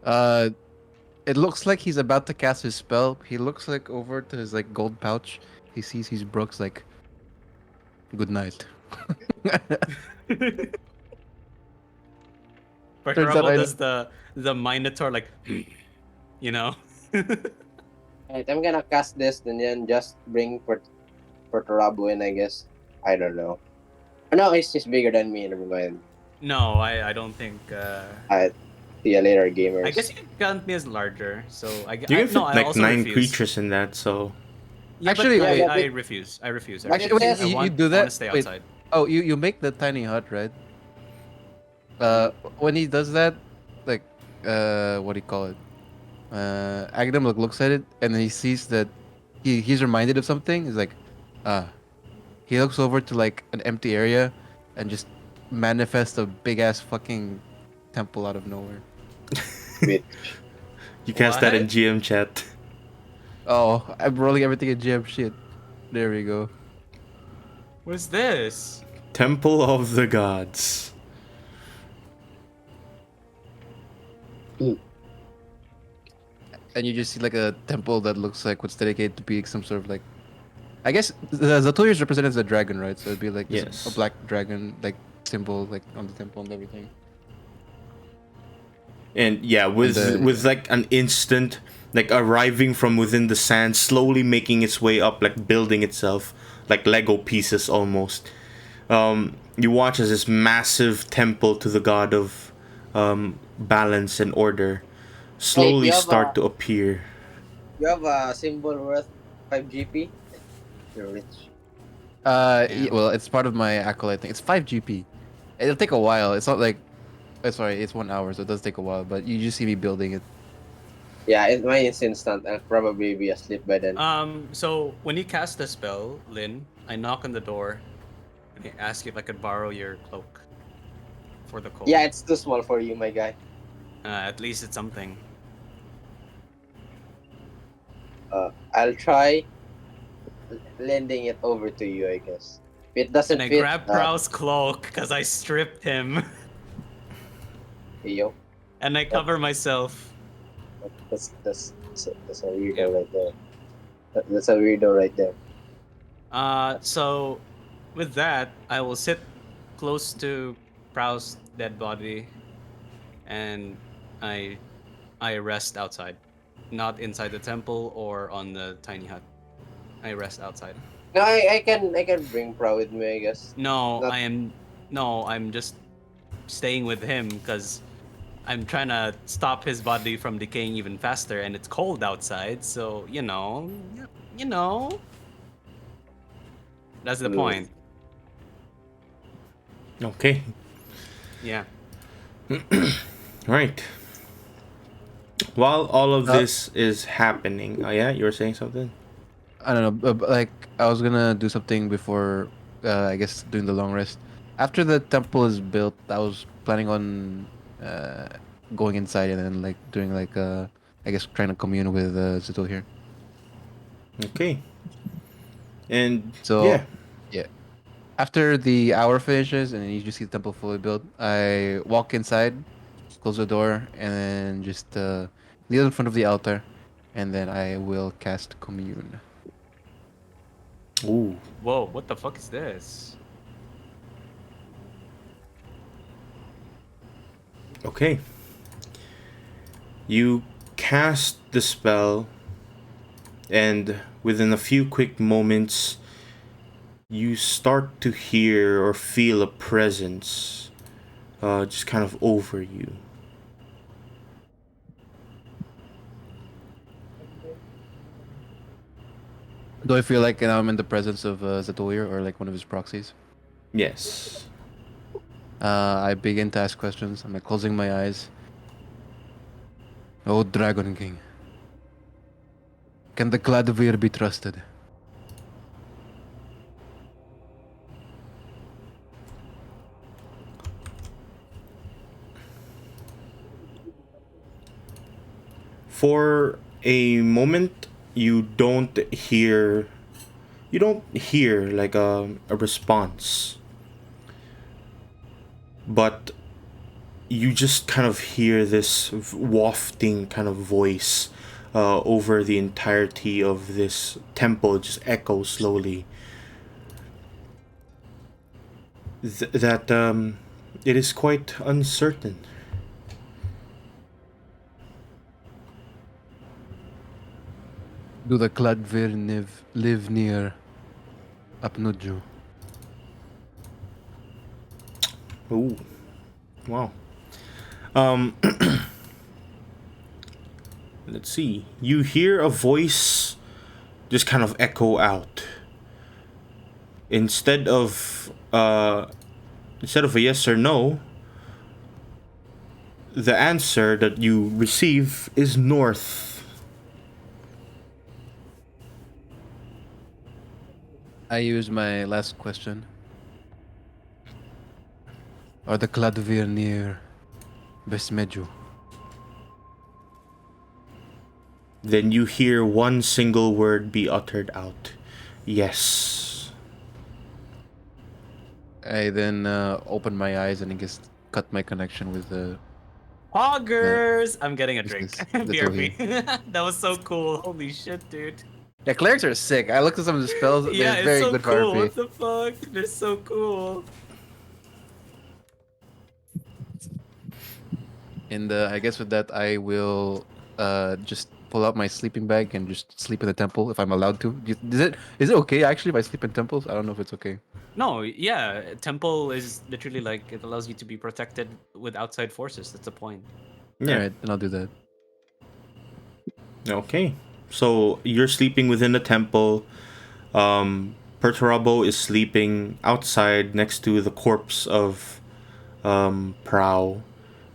Uh, it looks like he's about to cast his spell. He looks like over to his like gold pouch. He sees he's Brooks like, good night. Turns out Perturabo I does the Minotaur like, you know. right, I'm gonna cast this and then just bring Portorabo in, I guess. I don't know. Oh, no, he's just bigger than me. Never mind. No, I don't think. I see you later, I guess gamers. you can count me as larger. So You can no, fit I like also nine refuse. creatures in that, so Yeah, but Actually, Yeah, wait, but I it, refuse. I refuse. I but actually, it refuse. wait, I says you want do I want to that? stay Wait, outside. oh, you make the tiny hut, right? Mhm. When he does that, like, what do you call it? Agdam looks at it and he sees that he's reminded of something. He's like, ah. He looks over to like an empty area and just manifests a big ass fucking temple out of nowhere. wait. you cast that in What? GM chat. Oh, I'm rolling everything in gem shit. There we go. What's this? Temple of the Gods. And you just see like a temple that looks like what's dedicated to being some sort of like, I guess the Zatoya is represented as a dragon, right? So it'd be like just a Yes. black dragon like symbol like on the temple and everything. And yeah, And with like an instant like arriving from within the sand, slowly making its way up, like building itself, like Lego pieces almost. You watch as this massive temple to the god of balance and order Hey, slowly start to appear. you have a symbol worth 5 GP? You're rich. well, it's part of my acolyte thing. It's 5 GP. It'll take a while. It's not like Sorry, it's 1 hour, so it does take a while. But you just see me building it. Yeah, mine is instant. I'll probably be asleep by then. So when you cast the spell, Lynn, I knock on the door and I ask if I could borrow your cloak for the cold. Yeah, it's too small for you, my guy. At least it's something. I'll try lending it over to you, I guess. If it And doesn't I fit, grab Prow's cloak because I stripped him, yo, and I that, cover myself. that's a weirdo Yep. right there. That's a weirdo right there. So with that, I will sit close to Prow's dead body, and I I rest outside, not inside the temple or on the tiny hut. I rest outside. No, I can bring Pro with me, I guess. No, Not I am no, I'm just staying with him because I'm trying to stop his body from decaying even faster, and it's cold outside. So you know, that's the mm, point. Okay. Yeah. Right. While all of Uh, this is happening, oh yeah, you were saying something? I don't know. But, like I was gonna do something before. I guess doing the long rest. After the temple is built, I was planning on uh, going inside and then like doing like I guess trying to commune with Zito here. Okay. And So yeah. yeah, after the hour finishes and you just see the temple fully built, I walk inside, close the door, and then just kneel in front of the altar, and then I will cast commune. Ooh. Whoa, what the fuck is this? Okay. You cast the spell, and within a few quick moments, you start to hear or feel a presence just kind of over you. Do I feel like I'm in the presence of Zatoir or like one of his proxies? Yes. I begin to ask questions. I'm like closing my eyes. Oh, Dragon King, can the Gladvir be trusted? For a moment, you don't hear like a response, but you just kind of hear this wafting kind of voice over the entirety of this temple, just echo slowly. That it is quite uncertain. Do the Gladvir live near Apnuju? Ooh, wow. Um, let's see. You hear a voice just kind of echo out. Instead of a yes or no, the answer that you receive is north. I use my last question. Are the Gladvir near Besmeju? Then you hear one single word be uttered out. Yes. I then open my eyes and I guess cut my connection with the Poggers! I'm getting a who's drink. this BRB. Zatoir. That was so cool. Holy shit, dude. Yeah, clerics are sick. I looked at some of the spells. They're Yeah, it's very so good for cool. RP. What the fuck? They're so cool. And I guess with that, I will just pull out my sleeping bag and just sleep in the temple if I'm allowed to. Is it okay actually if I sleep in temples? I don't know if it's okay. No, yeah, temple is literally like it allows you to be protected with outside forces. That's the point. All Yeah. right, then I'll do that. Okay. So you're sleeping within the temple. Perturabo is sleeping outside next to the corpse of Prow.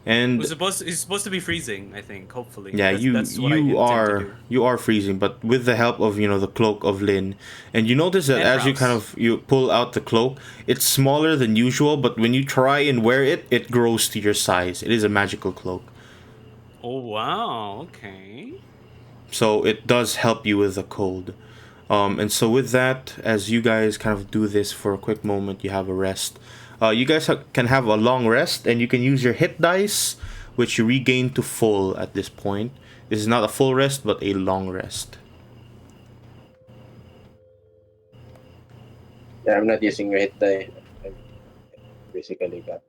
And He's supposed to be freezing, I think. Hopefully, yeah, that's what I intend to do. you are freezing, but with the help of the cloak of Lin, and you notice that And as you Rouse. you pull out the cloak, it's smaller than usual, but when you try and wear it, it grows to your size. It is a magical cloak, Oh wow. Okay. so it does help you with the cold. And so with that, as you guys kind of do this for a quick moment, you have a rest. You guys can have a long rest, and you can use your hit dice, which you regain to full at this point. This is not a full rest, but a long rest. Yeah, I'm not using your hit die. I'm basically got.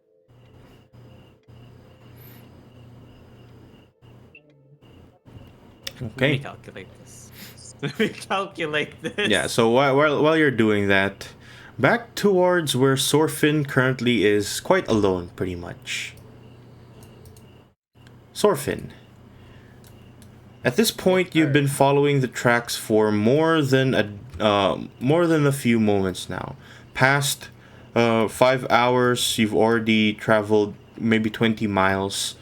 Let me Okay. calculate this. Let me calculate this. Yeah. So while you're doing that, back towards where Sorfin currently is, quite alone, pretty much. Sorfin. At this point, you've been following the tracks for more than a few moments now. Past 5 hours, you've already traveled maybe 20 miles.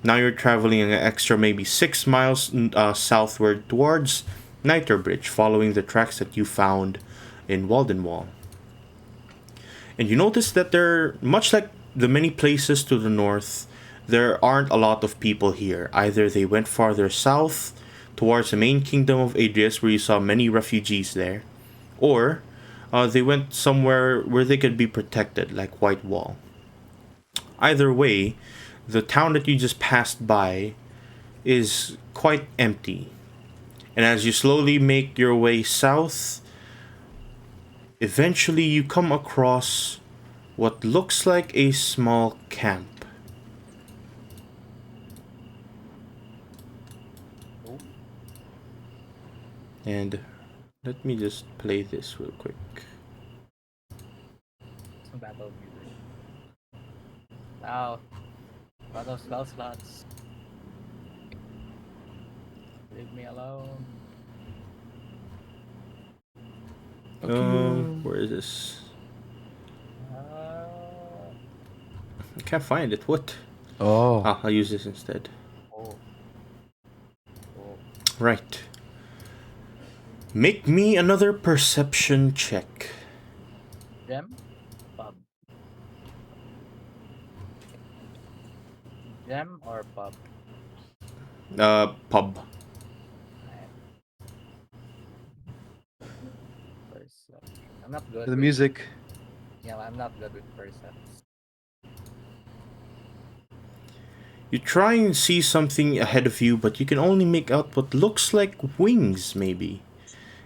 Now you're traveling an extra maybe 6 miles southward towards Niterbridge, following the tracks that you found in Waldenwall. And you notice that there, much like the many places to the north, there aren't a lot of people here. Either they went farther south towards the main kingdom of Adrius, where you saw many refugees there, or they went somewhere where they could be protected, like White Wall. Either way, the town that you just passed by is quite empty. And as you slowly make your way south, eventually you come across what looks like a small camp. And let me just play this real quick. Some battle music. Wow. Got those spell slots. Leave me alone. Where is this? Uh, I can't find it. What? Oh. Ah, I'll use this instead. oh. Oh. Right. Make me another perception check. Gem? Pub. Gem or pub? Pub. Perception. I'm not good The with, music. yeah, I'm not good with perceptions. You try and see something ahead of you, but you can only make out what looks like wings, maybe.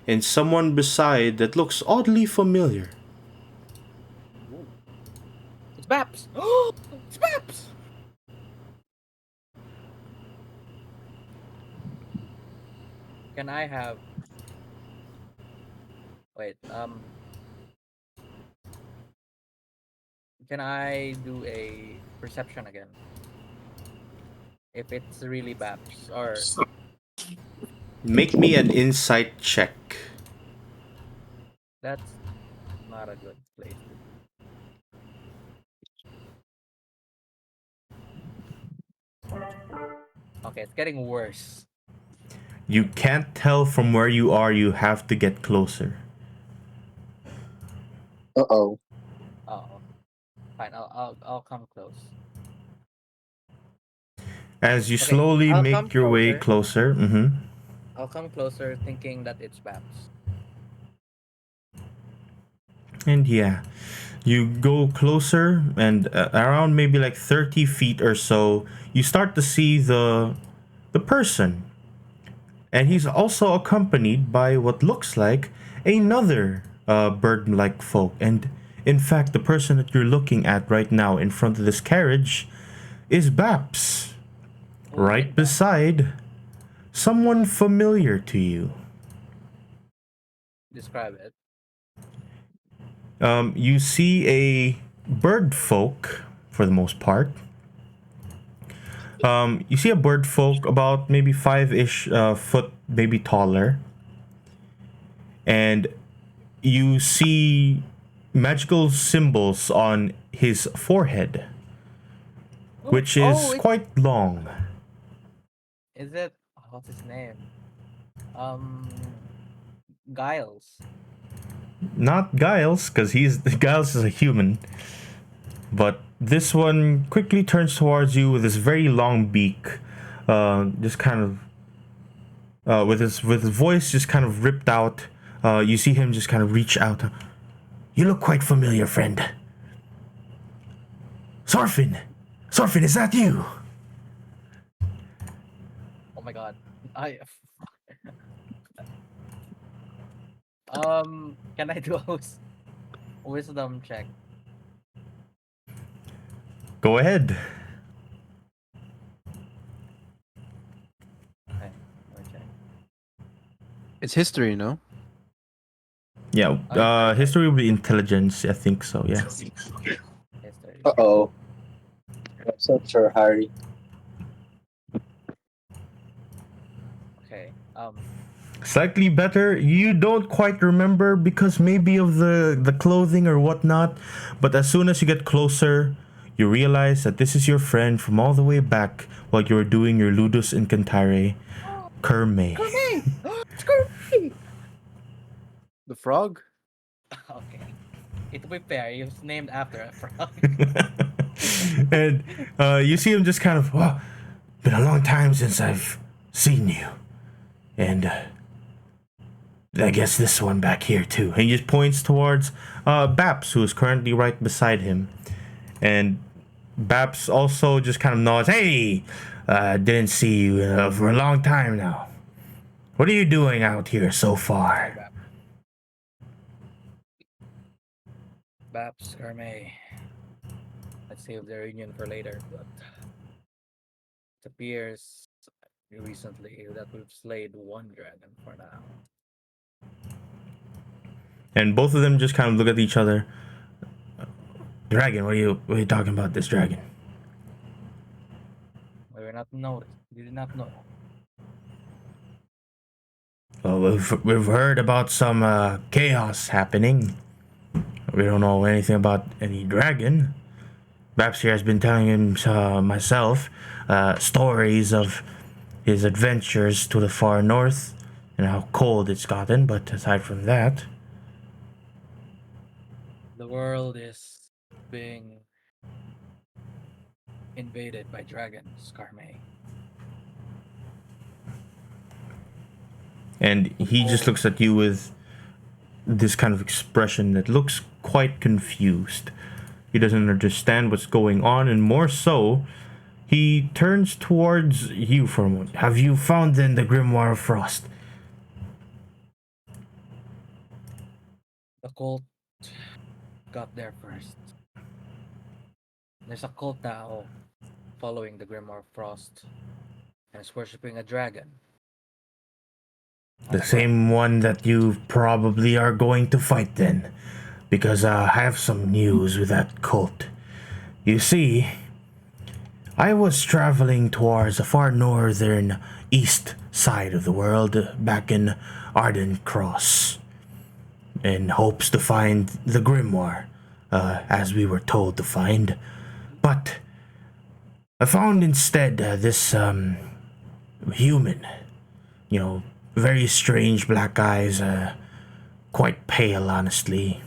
And someone beside that looks oddly familiar. Ooh. It's Baps! Oh, it's Baps! Can I have... Wait, can I do a perception again? If it's really Baps, or... Make me an insight check. That's not a good place to be. Okay, it's getting worse. You can't tell from where you are, you have to get closer. Uh-oh. Oh, fine. I'll come close. As you Okay, slowly I'll come make your way closer. closer, I'll come closer, thinking that it's Baps. and yeah, you go closer, and around maybe like 30 feet or so, you start to see the person. And he's also accompanied by what looks like another bird-like folk. And in fact, the person that you're looking at right now in front of this carriage is Baps, Oh, right wait, beside someone familiar to you. describe it. You see a bird folk for the most part. You see a bird folk about maybe 5-ish foot, maybe taller. And you see magical symbols on his forehead. which Oh, is quite long. is it? What's his name? Um, Giles. Not Giles, because Giles is a human. But this one quickly turns towards you with this very long beak, just kind of with his voice just kind of ripped out. You see him just kind of reach out. You look quite familiar, friend. Sorfin, Sorfin, is that you? Oh my god. I can I do a wisdom check? Go ahead. Okay, let me check. It's history, no? Yeah. Sorry. History will be intelligence. I think so. Yeah. History. Uh-oh. I'm so sure, Harry. Okay. Slightly better. You don't quite remember because maybe of the clothing or whatnot, but as soon as you get closer, you realize that this is your friend from all the way back while you were doing your Ludus Incantare, Kerme. The frog? Okay. To be fair, he was named after a frog. And you see him just kind of, oh, been a long time since I've seen you. And I guess this one back here too. And he just points towards Baps, who is currently right beside him. And Baps also just kind of nods, hey, didn't see you for a long time now. What are you doing out here so far? Baps, Herme. Let's save the reunion for later, but it appears recently that we've slayed one dragon for now. And both of them just kind of look at each other. Dragon, what are you talking about, this dragon? We were not noticed. We did not know. Well, we've heard about some chaos happening. We don't know anything about any dragon. Baps here has been telling him myself stories of his adventures to the far north and how cold it's gotten. But aside from that, The world is being invaded by dragons, Carme. and he just looks at you with this kind of expression that looks quite confused. He doesn't understand what's going on, and more so, he turns towards you for a moment. Have you found then the Grimoire of Frost? The cult got there first. There's a cult now following the Grimoire of Frost and is worshipping a dragon. The same one that you probably are going to fight then. Because I have some news with that cult. You see, I was traveling towards the far northern east side of the world back in Arden Cross in hopes to find the Grimoire, as we were told to find. But I found instead this human, very strange black eyes, quite pale, honestly.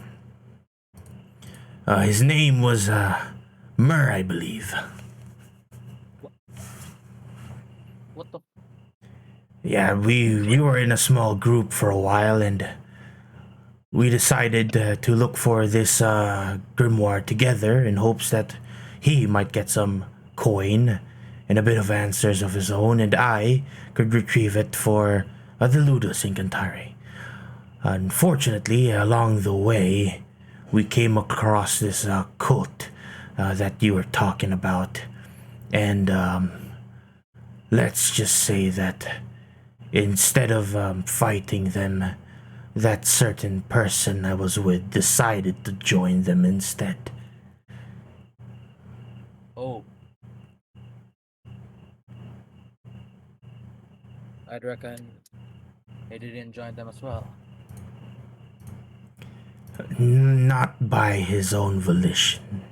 His name was Mur, I believe. What the? Yeah, we were in a small group for a while, and we decided to look for this grimoire together in hopes that he might get some coin and a bit of answers of his own, and I could retrieve it for the Ludus Incantare. Unfortunately, along the way, we came across this cult that you were talking about, and let's just say that instead of fighting them, that certain person I was with decided to join them instead. Oh. I'd reckon he didn't join them as well. Not by his own volition.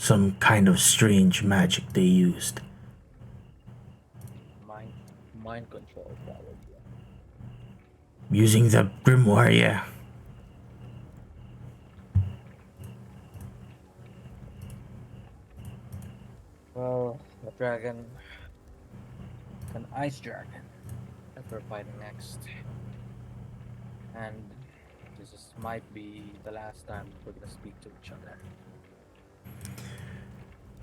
Some kind of strange magic they used. Mind control, probably. Using the grimoire, yeah. Well, the dragon, an ice dragon that we're fighting next, and might be the last time we're gonna speak to each other.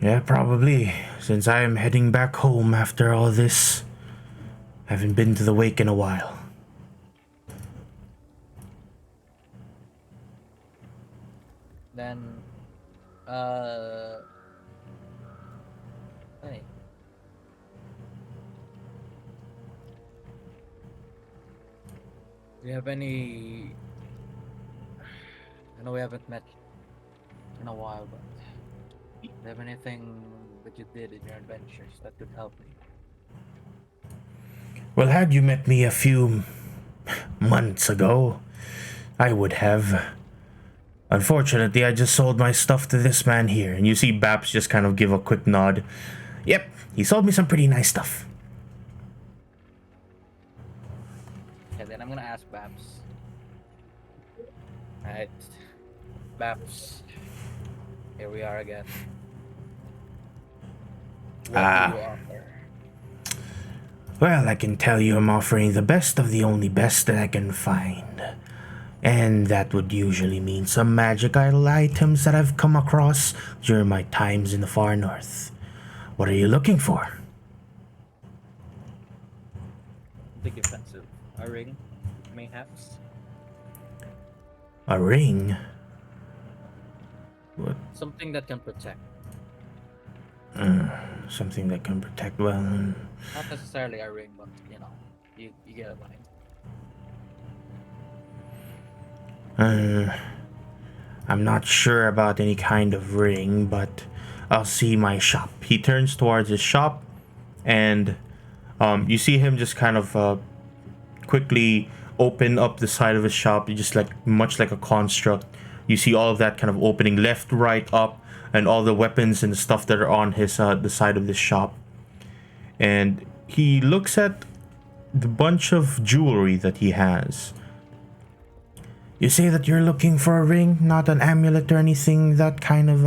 Yeah, probably. Since I am heading back home after all this. Haven't been to the wake in a while. Then, hey, do you have any? I know we haven't met in a while, but do you have anything that you did in your adventures that could help me? Well, had you met me a few months ago, I would have. Unfortunately, I just sold my stuff to this man here, and you see Baps just kind of give a quick nod. Yep, he sold me some pretty nice stuff. Yeah, then I'm gonna ask Babs. Alright, Babs. Here we are again. What do you offer? Well, I can tell you I'm offering the best of the only best that I can find. And that would usually mean some magical items that I've come across during my times in the far north. What are you looking for? Big offensive. A ring, mayhaps? A ring? What? Something that can protect. Something that can protect, well... Not necessarily a ring, but you get a line. I'm not sure about any kind of ring, but I'll see my shop. He turns towards his shop, and you see him just kind of quickly open up the side of his shop. You just much like a construct. You see all of that kind of opening left, right, up, and all the weapons and the stuff that are on his the side of this shop. And he looks at the bunch of jewelry that he has. You say that you're looking for a ring, not an amulet or anything, that kind of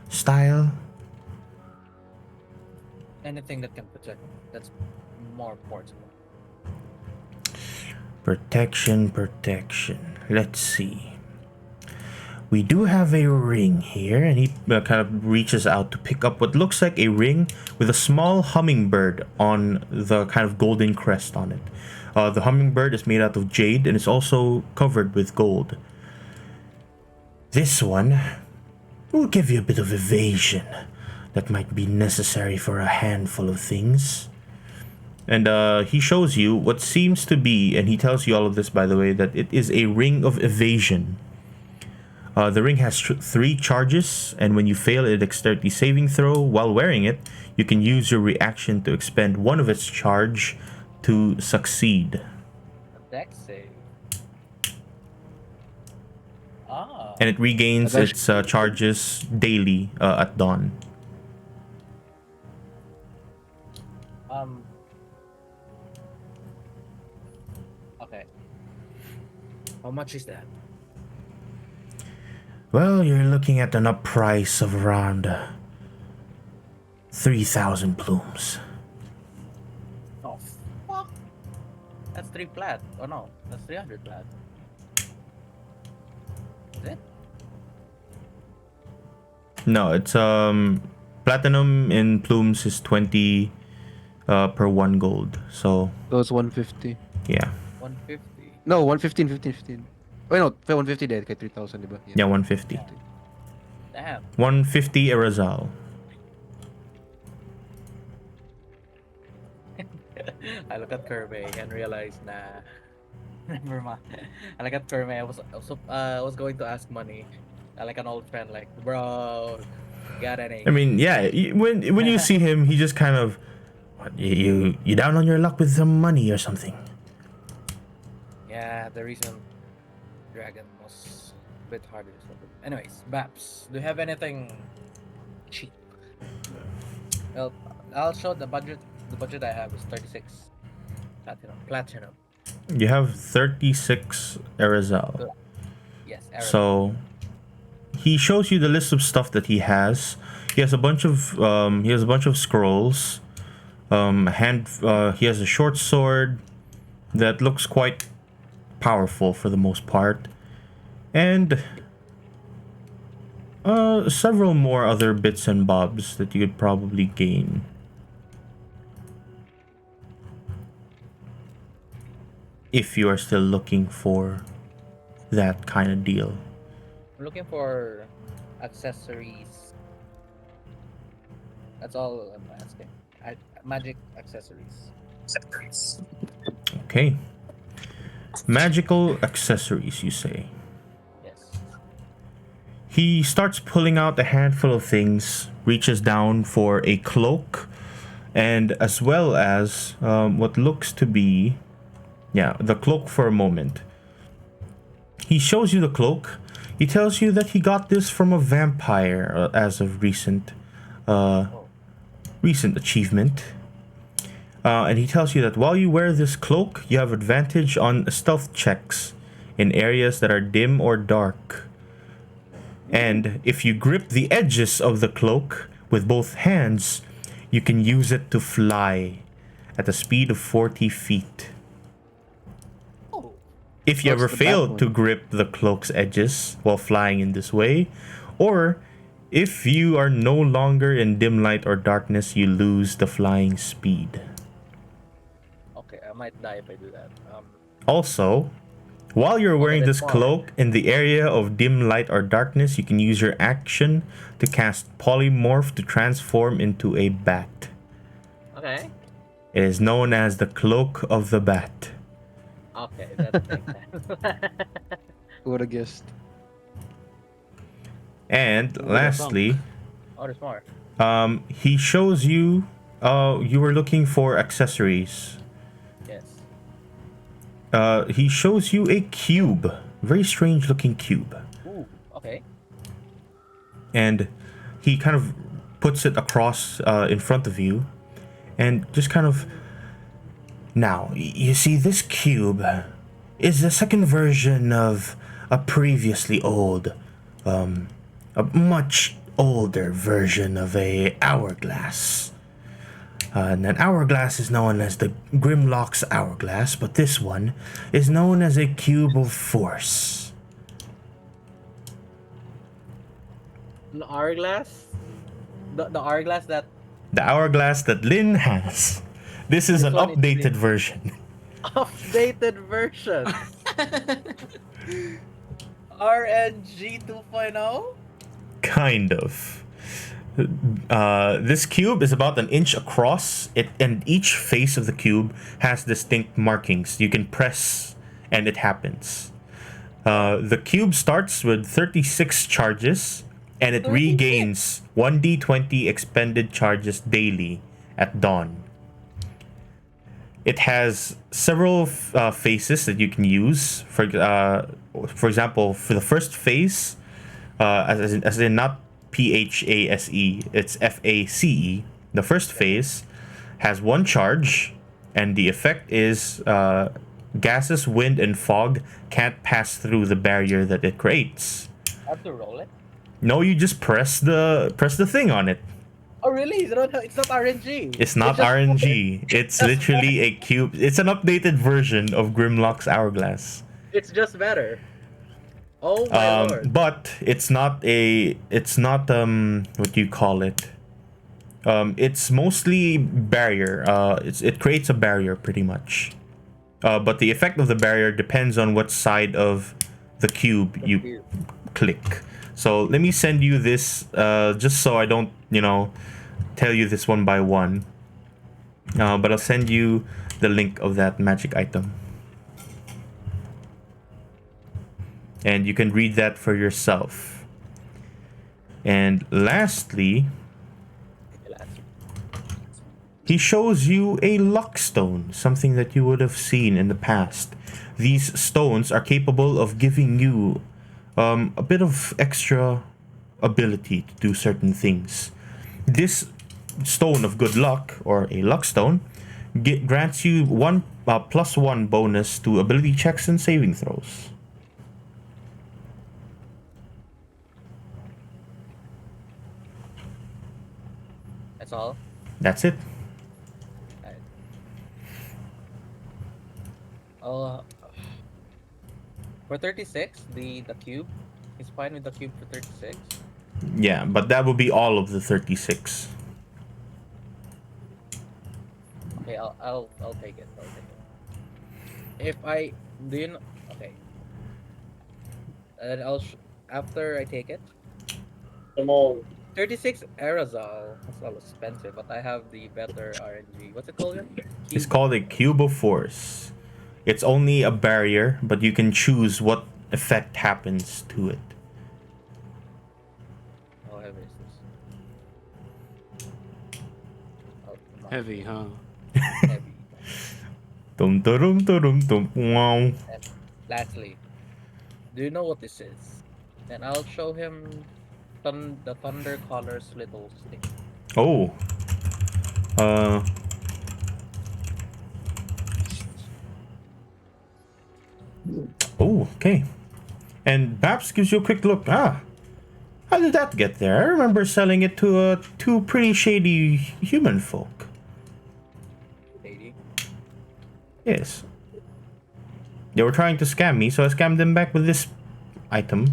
style? Anything that can protect me. That's more portable. Protection. Let's see. We do have a ring here, and he kind of reaches out to pick up what looks like a ring with a small hummingbird on the kind of golden crest on it. The hummingbird is made out of jade and is also covered with gold. This one will give you a bit of evasion that might be necessary for a handful of things. And he shows you what seems to be, and he tells you all of this, by the way, that it is a ring of evasion. The ring has 3 charges, and when you fail a dexterity saving throw while wearing it, you can use your reaction to expend one of its charge to succeed. A dex save. Ah. And it regains its charges daily at dawn. Okay. How much is that? Well, you're looking at an up price of around 3,000 plumes. Oh, fuck. That's 3 plat. Oh no, that's 300 plat. Is it? No, it's platinum in plumes is 20 per 1 gold. So It's 150. yeah. 150. No, 115, 15, 15. Wait, no, 150 din kay 3,000, diba? Yeah, 150. Damn. 150 Erazal. I look at Kirby and realize na never mind. I look at Kirby. I was going to ask money. Like an old friend, like, bro, got any? I mean, yeah, when you see him, he just kind of, what, you down on your luck with some money or something. Yeah, the reason Dragon was a bit harder. Anyways, Baps, do you have anything cheap. Well, I'll show the budget. The budget I have is 36 platinum. Platinum. You have 36 Arizal. Yes. Arrow. So he shows you the list of stuff that he has. He has a bunch of scrolls. He has a short sword that looks quite powerful for the most part, and several more other bits and bobs that you could probably gain. If you are still looking for that kind of deal. I'm looking for accessories. That's all I'm asking. Magic accessories. Okay. Magical accessories, you say? Yes. He starts pulling out a handful of things, reaches down for a cloak, and as well as what looks to be, the cloak for a moment. He shows you the cloak. He tells you that he got this from a vampire as of recent achievement. And he tells you that while you wear this cloak, you have advantage on stealth checks in areas that are dim or dark. And if you grip the edges of the cloak with both hands, you can use it to fly at a speed of 40 feet. If you ever fail to grip the cloak's edges while flying in this way, or if you are no longer in dim light or darkness, you lose the flying speed. Okay, I might die if I do that. Also, while you're wearing there's this more. cloak in the area of dim light or darkness, you can use your action to cast polymorph to transform into a bat. Okay. It is known as the Cloak of the Bat. Okay, that makes sense. Who would have guessed? And lastly, Oh, there's more. he shows you you were looking for accessories. Yes. He shows you a cube, very strange looking cube, Ooh. Okay. and he kind of puts it across in front of you, and just kind of. Now, you see, this cube is the second version of a previously old, a much older version of a hourglass. And an hourglass is known as the Grimlock's hourglass, but this one is known as a cube of force. An hourglass? The hourglass that... The hourglass that Lynn has. This is an one is updated Lynn. version. Updated version. RNG 2.0? Kind of. This cube is about an inch across, and each face of the cube has distinct markings. You can press, and it happens. The cube starts with 36 charges, and it regains 1d20 expended charges daily at dawn. It has several faces that you can use. For example, for the first face, as in not PHASE, it's FACE. The first phase has one charge, and the effect is gases, wind, and fog can't pass through the barrier that it creates. I have to roll it? No, you just press the thing on it. Oh, really? It's not RNG. It's not just- RNG. It's literally a cube. It's an updated version of Grimlock's hourglass. It's just better. Oh my lord. But it's not what do you call it? It's mostly barrier. It creates a barrier pretty much. But the effect of the barrier depends on what side of the cube you click. So let me send you this just so I don't, tell you this one by one. But I'll send you the link of that magic item. And you can read that for yourself. And lastly, he shows you a luck stone, something that you would have seen in the past. These stones are capable of giving you a bit of extra ability to do certain things. This stone of good luck, or a luck stone, grants you one +1 bonus to ability checks and saving throws. That's all. That's it. Alright. I'll, for 36, the cube. He's fine with the cube for 36. Yeah, but that will be all of the 36. Okay, I'll take it. I'll take it. If I do you know, okay. And after I take it. 36 aerosol. That's all expensive, but I have the better RNG. What's it called again? It's called a cube of force. It's only a barrier, but you can choose what effect happens to it. How heavy is this? Oh, come on. Heavy, huh? Heavy. Dum dum dum dum. Wow. And lastly, do you know what this is? Then I'll show him the Thunder Caller's little stick. Oh. Oh, okay. And Babs gives you a quick look. Ah, how did that get there? I remember selling it to two pretty shady human folk. Lady. Yes. They were trying to scam me, so I scammed them back with this item.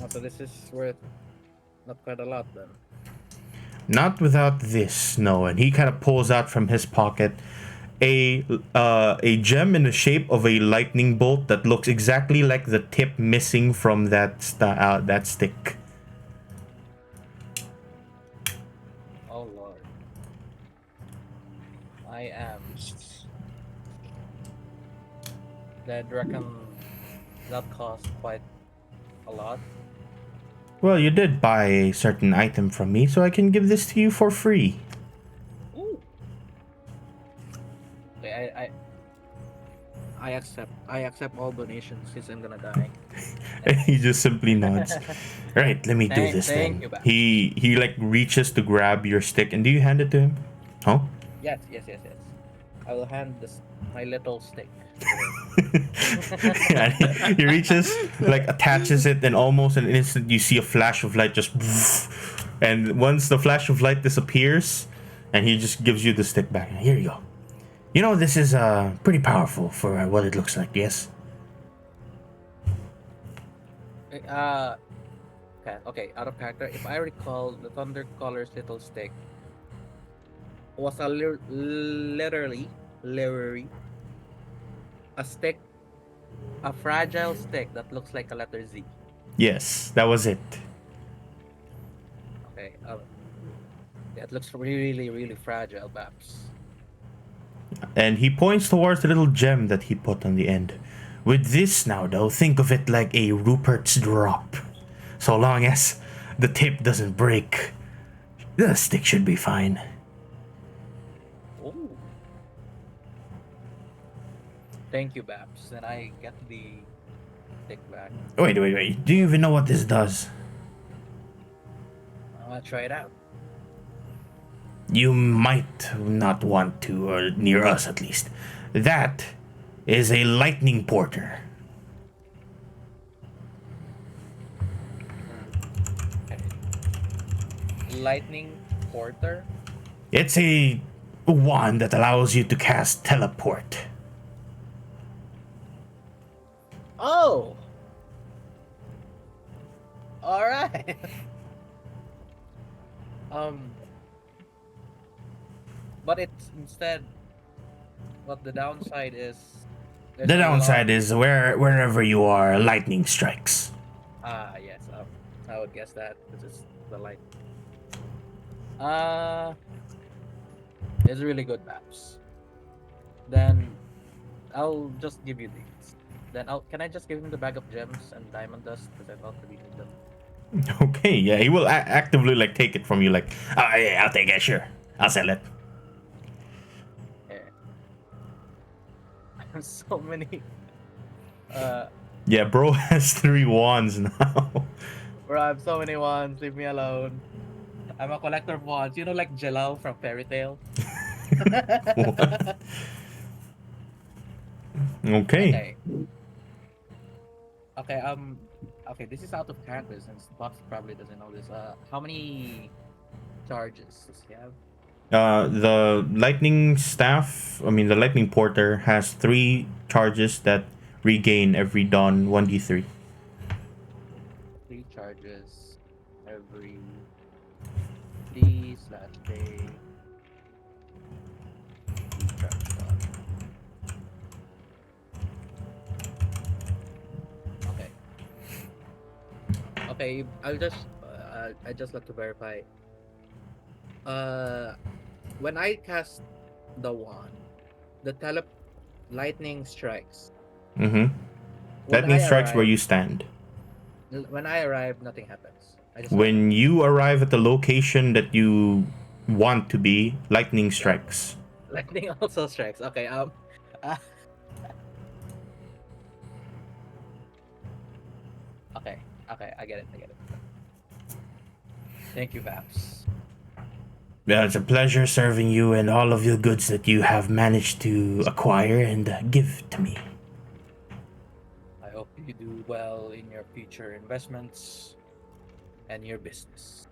Oh, so this is worth not quite a lot then. Not without this, no. And he kind of pulls out from his pocket a gem in the shape of a lightning bolt that looks exactly like the tip missing from that stick. Oh lord. I am. That reckon that cost quite a lot. Well, you did buy a certain item from me, so I can give this to you for free. Ooh. Okay, I accept all donations since I'm gonna die. He just simply nods. Right, let me do this Thank then. you, Bab. He like reaches to grab your stick, and do you hand it to him? Huh? Yes. I will hand my little stick. Yeah, he reaches, like attaches it, and almost in an instant you see a flash of light just, and once the flash of light disappears, and he just gives you the stick back. Here you go. You know, this is pretty powerful for what it looks like. Yes. Okay, out of character. If I recall, the Thunder Caller's little stick was literally a stick, a fragile stick that looks like a letter Z. Yes, that was it. Okay, yeah, it looks really fragile, Babs. And he points towards the little gem that he put on the end. With this now, though, think of it like a Rupert's drop. So long as the tip doesn't break, the stick should be fine. Ooh. Thank you, Babs. And I get the stick back. Wait. Do you even know what this does? I want to try it out. You might not want to, or near us at least. That is a lightning porter. Lightning Porter? It's a wand that allows you to cast teleport. Oh! Alright! But it's instead, what the downside is... The downside is wherever you are, lightning strikes. Yes, I would guess that. This is the light. It's really good maps. Then, I'll just give you these. Then can I just give him the bag of gems and diamond dust? Because I thought we need them. Okay, yeah, he will actively like take it from you. Like, oh, yeah, I'll take it. Sure, I'll sell it. Yeah. I have so many. Yeah, bro has 3 wands now. Bro, I have so many wands. Leave me alone. I'm a collector of wands. You know, like Jello from Fairy Tail. What? Okay. Okay. Okay. Okay. This is out of character since Buff probably doesn't know this. How many charges does he have? The lightning staff, I mean the lightning porter, has 3 charges that regain every dawn 1d3. 3 charges every D/day. Recharge done. Okay. Okay. I'll just. I just like to verify. When I cast the wand, the lightning strikes. Mm-hmm. When Lightning I strikes where arrive, you stand. when I arrive, nothing happens. I just When you arrive at the location that you want to be, lightning yeah, strikes. lightning also strikes. Okay. Uh, okay. Okay. I get it. I get it. Thank you, Vaps. Yeah, it's a pleasure serving you and all of the goods that you have managed to acquire and give to me. I hope you do well in your future investments and your business.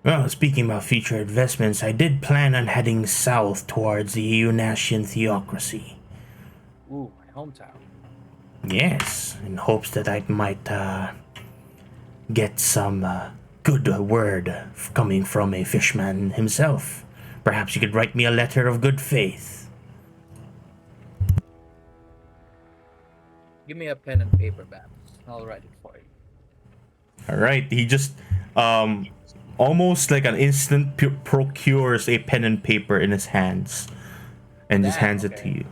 Well, speaking about future investments, I did plan on heading south towards the Eunasian theocracy. Ooh, my hometown. Yes, in hopes that I might get some good word coming from a fishman himself. Perhaps you could write me a letter of good faith. Give me a pen and paper, Babs. I'll write it for you. All right, he just almost like an instant procures a pen and paper in his hands and just Damn, hands it to okay. you.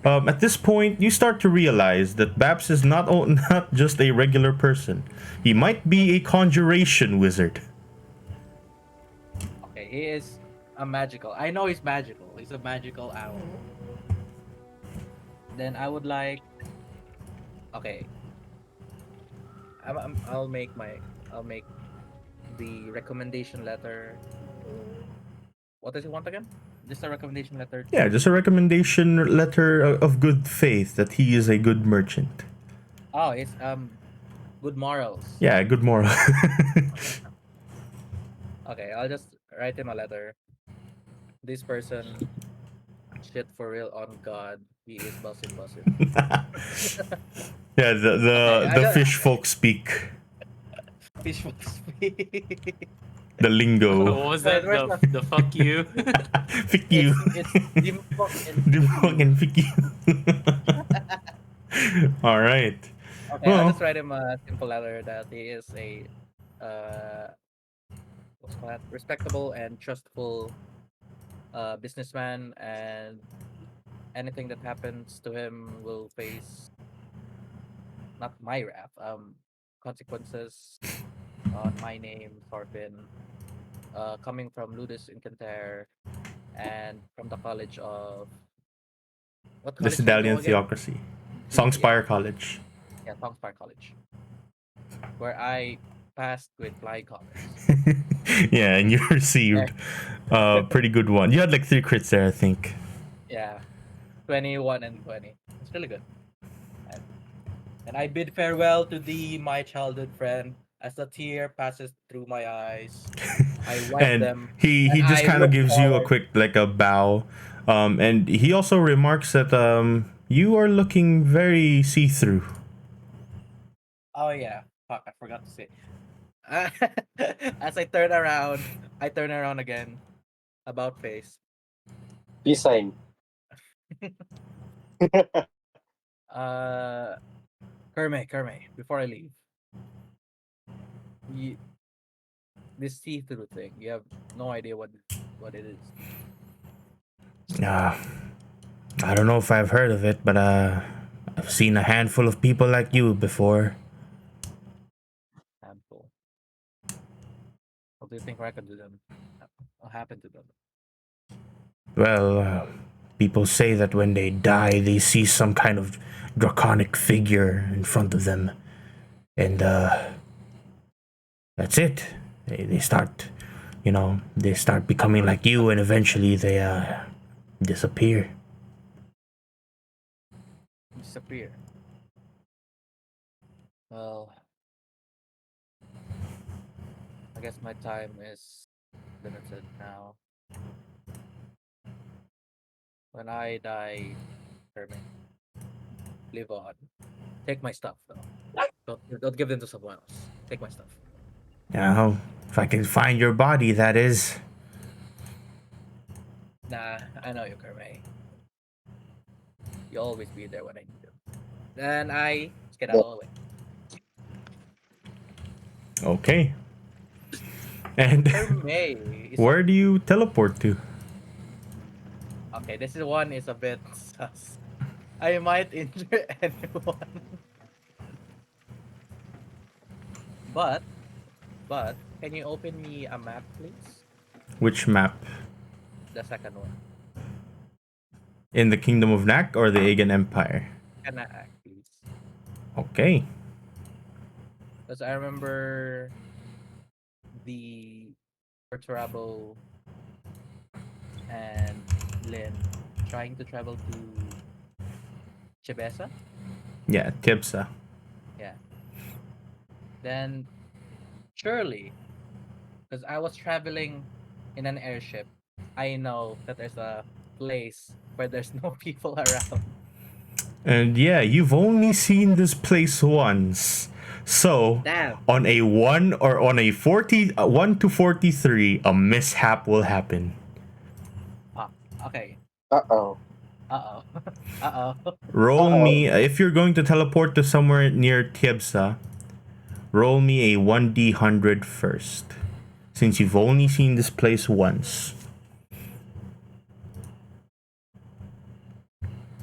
At this point, you start to realize that Babs is not not just a regular person. He might be a conjuration wizard. Okay, he is a magical. I know he's magical. He's a magical owl. Then I would like. Okay. I'll make my. I'll make the recommendation letter. What does he want again? Just a recommendation letter. Yeah, just a recommendation letter of good faith that he is a good merchant. Oh, it's good morals. Yeah, good moral. Okay, I'll just write him a letter. This person, shit for real on God. He is bussin'. Yeah, Okay, I the don't. fish folk speak Fish must be. the lingo. What was that? Where's The fuck you? Fick you. It's Dimok and The fucking fick you. All right. Okay, Well. I'll just write him a simple letter that he is a what's it called, respectable and trustful businessman, and anything that happens to him will face not my wrath, consequences on my name, Thorfinn, coming from Ludus Incanter and from the college of what The college did I go Sedalian again? Theocracy. Songspire College. Yeah, Songspire College, where I passed with flying colors. Yeah, and you received a pretty good one. You had like 3 crits there, I think. Yeah, 21 and 20. It's really good. And I bid farewell to thee, my childhood friend, as a tear passes through my eyes. I wipe And them. he and just I kind of look gives you a forward. quick like a bow. And he also remarks that you are looking very see-through. Oh yeah, fuck! I forgot to say. As I turn around again. About face. Peace sign. Kerme, before I leave. This see-through thing, you have no idea what it is. I don't know if I've heard of it, but I've seen a handful of people like you before. Handful. What do you think I could do them? What happened to them? Well, people say that when they die, they see some kind of draconic figure in front of them. And that's it. They start, they start becoming like you, and eventually they disappear. Disappear. Well, I guess my time is limited now. When I die, Hermit, live on. Take my stuff though. Don't give them to someone else. Take my stuff. Now, if I can find your body, that is. Nah, I know you, Kermay. You'll always be there when I need you. Then I skedaddle away. Okay. And Kermay is where do you teleport to? okay. This is one is a bit sus. I might injure anyone, but can you open me a map, please? Which map? The second one. In the Kingdom of Nak or the Aegon Empire? Can I act, please? Okay. Because I remember the Perturabo and Lynn trying to travel to Chibesa. Yeah, Tibsa. Yeah. Then surely, because I was traveling in an airship, I know that there's a place where there's no people around. And yeah, you've only seen this place once. So, Damn. on a 1 or on a 1 to 43, a mishap will happen. Okay. Uh-oh. Uh-oh. Uh-oh. Roll Uh-oh. me, if you're going to teleport to somewhere near Tibsa, roll me a 1d100 first. Since you've only seen this place once.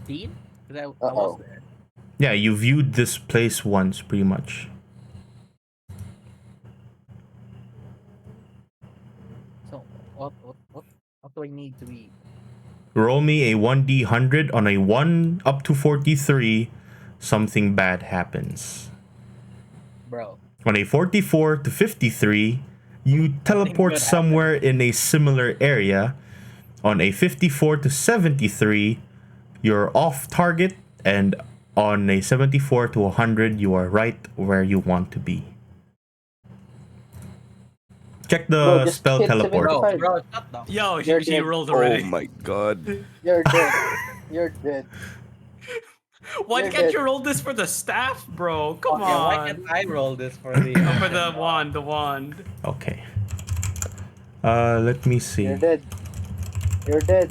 15? Because I was Uh-oh. there. Yeah, you viewed this place once, pretty much. So what do I need to be? Roll me a 1d100 on a 1 up to 43. Something bad happens. Bro. On a 44 to 53, you teleport good somewhere in a similar area. On a 54 to 73, you're off target. And on a 74 to 100, you are right where you want to be. Check the Bro, just spell hit teleport. 75. Bro, shut the Yo, You're he dead. rolled Oh already. my god. You're dead. You're dead. Why You're can't dead. you roll this for the staff, bro? Come Okay, why on. can't I roll this for the Oh, for the wand. Okay. Let me see. You're dead. You're dead.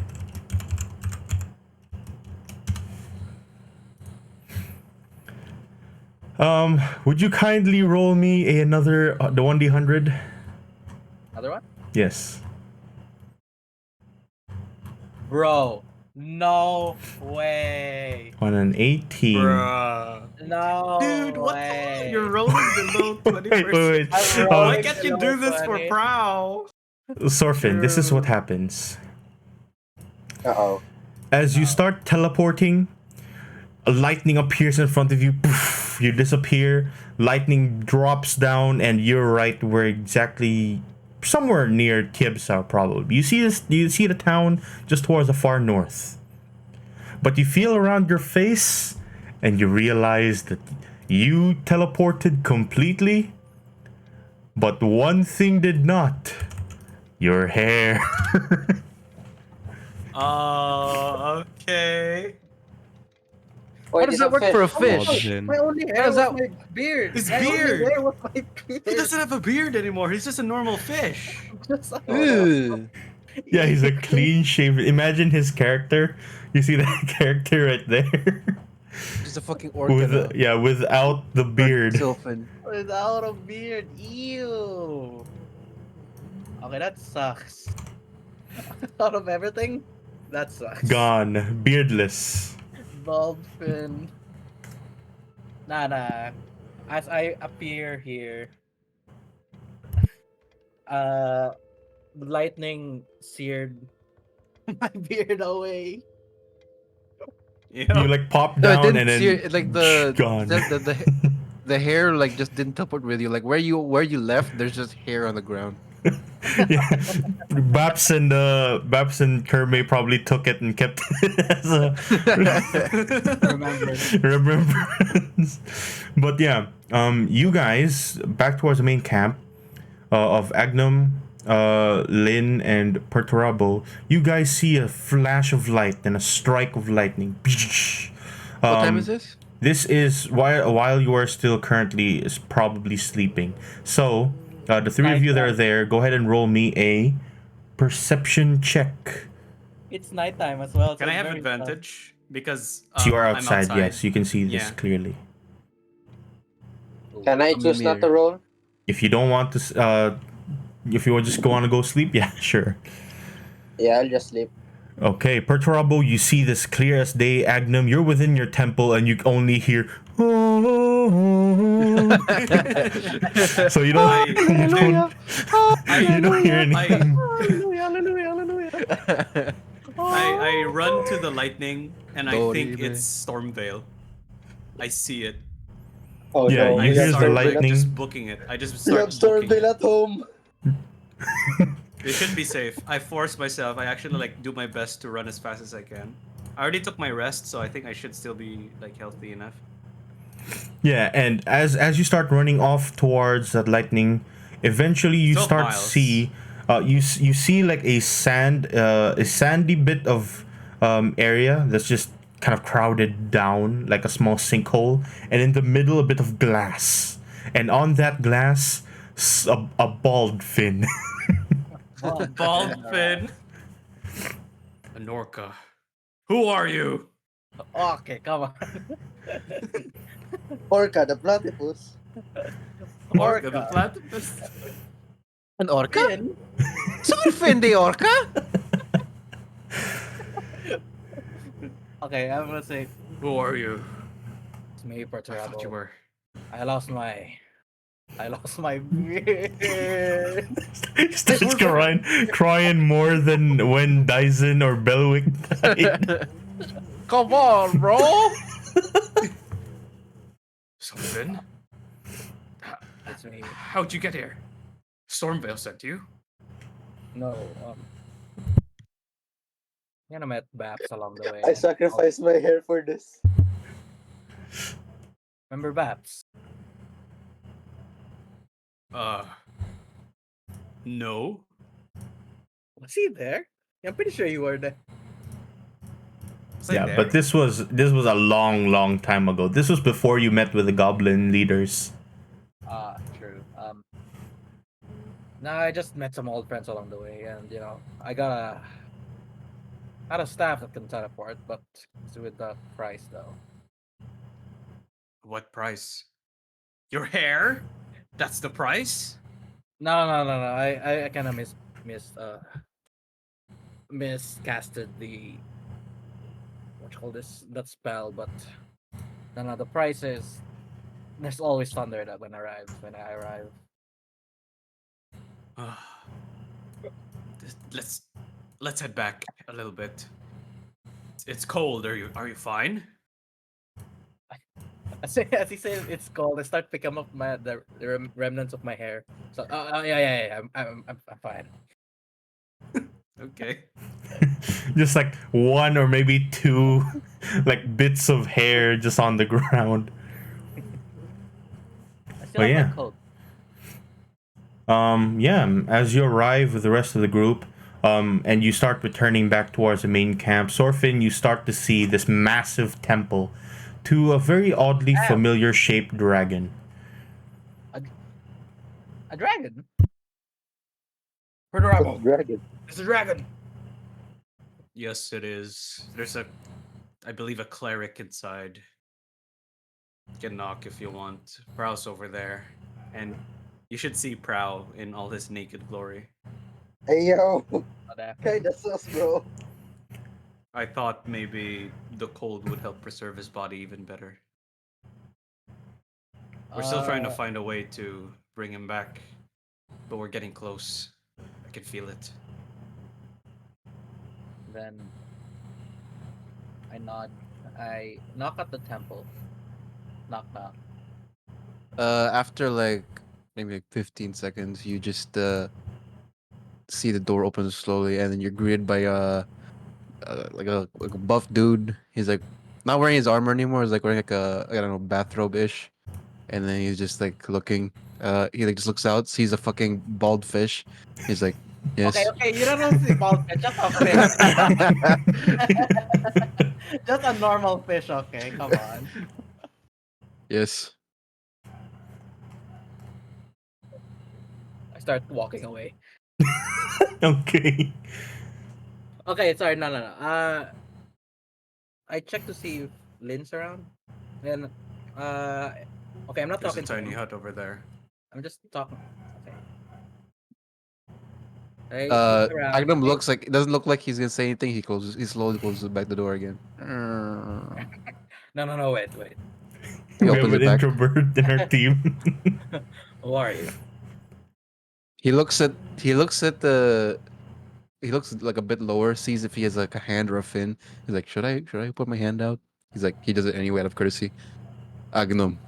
Would you kindly roll me another the 1d100? Other one? Yes. Bro, no way. On an 18. Bruh. No Dude, what the way. hell? You're rolling below 20%. Wait. I'm Why rolling can't you below do this for 20. Prow? Sorfin, this is what happens. Uh-oh. As you start teleporting, lightning appears in front of you. Poof, you disappear. Lightning drops down, and you're right where exactly somewhere near Tibsa, probably. You see this? You see the town just towards the far north. But you feel around your face, and you realize that you teleported completely. But one thing did not. Your hair. Oh, okay. How does that work for a fish? Then My only hair does was that- my beard. His My only beard. hair was my beard. He doesn't have a beard anymore. He's just a normal fish. Just like- Ew. Yeah, he's a clean shaven. Imagine his character. You see that character right there? Just a fucking orca. Without the beard. Sylphin. Without a beard. Ew. Okay, that sucks. Out of everything, that sucks. Gone. Beardless. Dolphin. Nah. As I appear here, lightning seared my beard away. You Yeah. like pop No, it down didn't and then see it, like the gone. the the hair like just didn't teleport with you. Like where you left, there's just hair on the ground. Yeah. Babs and Kermay probably took it and kept it as a Remember. remembrance. But yeah, you guys back towards the main camp of Agnum, Lin, and Perturabo. You guys see a flash of light and a strike of lightning. What time is this? This is while you are still currently is probably sleeping. So, the three of you that are there, go ahead and roll me a perception check. It's nighttime as well. Can so I it's have very advantage? Because So you are I'm outside, yes, you can see this Yeah. clearly. Can I How many choose not to meters? roll? If you don't want to, if you just want to go sleep, yeah, sure. Yeah, I'll just sleep. Okay, Perturabo, you see this clear as day. Agnum, you're within your temple and you only hear. So you don't, I, you don't hear anything. I run to the lightning and I think Dorime. it's Stormveil. I see it. Oh Yeah, no, you we hear have the Stormveil lightning. at, Just booking it. I just we start have booking Stormveil it. at home. It should be safe. I force myself. I actually like do my best to run as fast as I can. I already took my rest, so I think I should still be like healthy enough. Yeah, and as you start running off towards that lightning, eventually you 12 start miles. see, you see like a sandy bit of area that's just kind of crowded down like a small sinkhole, and in the middle a bit of glass, and on that glass a bald fin. Bald fin. Anorka. Who are you? Okay, come on. Orca, the platypus. Orca the platypus. An orca? Finn. Someone fin the orca? Okay, I'm gonna say Who are you? it's me, I thought you Perturabo. were. I lost my beard. He starts crying more than when Dyson or Belwick died. Come on, bro. Something? It's me. How'd you get here? Stormveil sent you? No, I met Babs along the way. I sacrificed my hair for this. Remember Babs? No. Was he there? I'm pretty sure you were there. Was I Yeah, there? but this was a long time ago. This was before you met with the goblin leaders. True. No, I just met some old friends along the way, and I got a staff that can teleport, but it's with the price though. What price? Your hair? That's the price? No. I kind of miscasted the what you call this that spell, but no. The price is there's always thunder that when I arrive. Let's head back a little bit. It's cold. Are you fine? As he says it's cold, I start picking up the remnants of my hair. So yeah, I'm fine. Okay. Just like one or maybe two like bits of hair just on the ground. I still Oh, have yeah. my coat. Yeah, as you arrive with the rest of the group, and you start returning back towards the main camp, Sorfin, you start to see this massive temple to a very oddly familiar shaped dragon. A dragon. What's dragon? It's a dragon. Yes, it is. There's I believe a cleric inside. You can knock if you want. Prow's over there. And you should see Prow in all his naked glory. Hey yo, Whatever. kinda sus, bro. I thought maybe the cold would help preserve his body even better. We're still trying to find a way to bring him back, but we're getting close. I can feel it. Then I nod. I knock at the temple. Knock knock. After like maybe like 15 seconds, you just see the door open slowly, and then you're greeted by like a buff dude. He's like not wearing his armor anymore. He's like wearing like a I don't know bathrobe ish, and then he's just like looking. He like just looks out, sees a fucking bald fish. He's like, Okay, yes. okay, you don't know see bald fish, just a fish. Just a normal fish, okay? Come on. Yes. I start walking away. Okay. Okay, sorry, no. I checked to see if Lynn's around. Then, okay, I'm not There's a talking to tiny him. hut over there. I'm just talking. Okay. Hey, he's around. Magnum Hey, looks like it doesn't look like he's gonna say anything. He slowly closes back the door again. no, wait. He We have opens an it back. introvert in our team. Who are you? He looks at the he looks like a bit lower, sees if he has like a hand or a fin. He's like, should I put my hand out? He's like, he does it anyway out of courtesy. Agnum.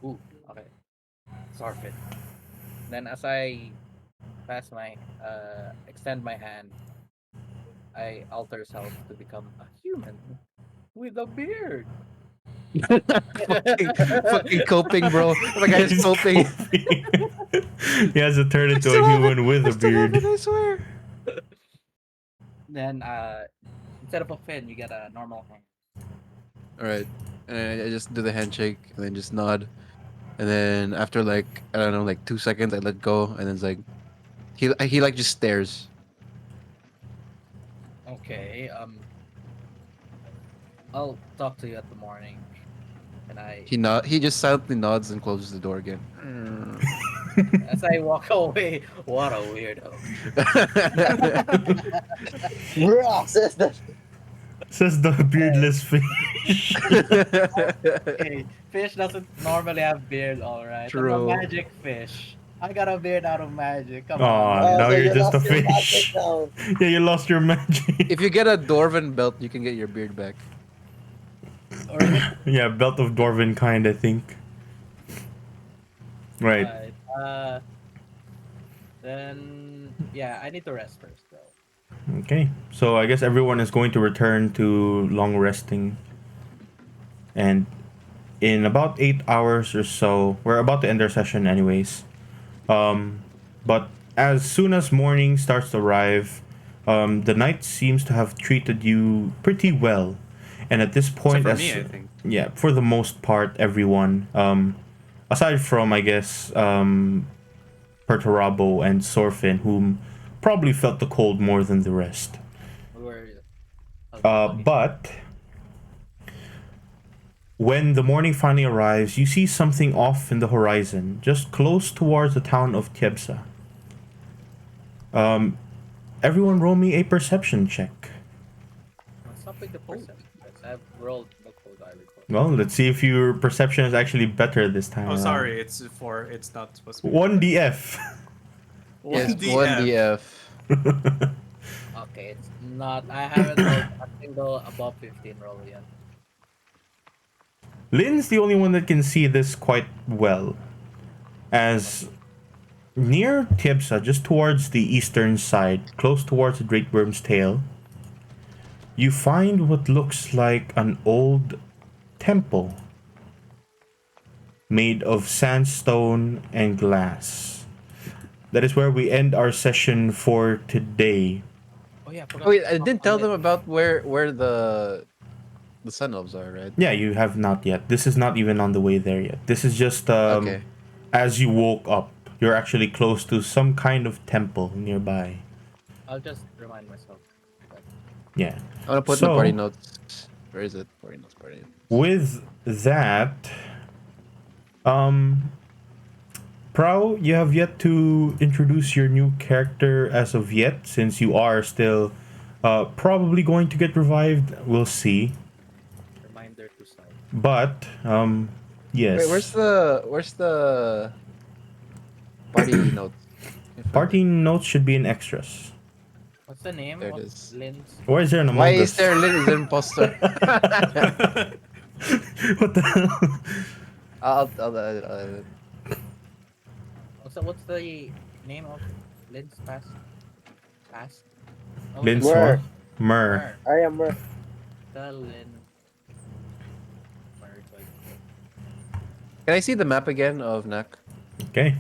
Ooh, okay. Sarfin. Then as I extend my hand, I alter self to become a human with a beard. fucking coping, bro. The guy's He's coping. He has to turn into a human with a beard. I swear. Then instead of a fin, you get a normal hand. All right, and I just do the handshake and then just nod, and then after like I don't know, like 2 seconds, I let go, and then it's like he like just stares. Okay, I'll talk to you at the morning. And He just silently nods and closes the door again. as I walk away, what a weirdo. Bro, says that. Says the beardless fish. Hey, fish doesn't normally have beard, alright. I'm a True. magic fish. I got a beard out of magic. Come Aw, on. now so you're you just a lost your magic fish. now. Yeah, you lost your magic. If you get a dwarven belt, you can get your beard back. Or is it- Yeah, belt of dwarven kind, I think. Right. Right. Then yeah, I need to rest first though. Okay. So I guess everyone is going to return to long resting. And in about 8 hours or so, we're about to end our session anyways. But as soon as morning starts to arrive, the night seems to have treated you pretty well. And at this point, Except for me, I think. yeah, for the most part, everyone, aside from I guess Perturabo and Sorfin, whom probably felt the cold more than the rest. We were But when the morning finally arrives, you see something off in the horizon, just close towards the town of Tiebsa. Everyone roll me a perception check. something the perception. I've rolled multiple die before. Well, let's see if your perception is actually better this time Oh, around. sorry. It's 4. It's not supposed to be 1 DF. Yes, 1 one DF. DF. Okay, it's not. I haven't rolled a single above 15 roll yet. Lynn's the only one that can see this quite well. As near Tiebsa, just towards the eastern side, close towards the Great Worm's tail, you find what looks like an old temple made of sandstone and glass. That is where we end our session for today. Oh yeah, Oh, wait, I didn't tell them about where the Sun Elves are, right? Yeah, you have not yet. This is not even on the way there yet. This is just Okay. as you woke up, you're actually close to some kind of temple nearby. I'll just remind myself. Yeah. I'm gonna put in the So- party notes. Where is it? Party notes. Party notes. With that, Prow, you have yet to introduce your new character as of yet, since you are still probably going to get revived. We'll see. Reminder to self. But yes. Wait, where's the party notes? Party notes should be in extras. What's the name There it of is. Lynn's? Or is there an Among Why Us? is there a little imposter? What the hell? I'll What's the name of Lynn's past? Oh, Lin's the what? Mer. Mer. Mer. I am Mer. The Lynn Mer. Can I see the map again of Nak? Okay.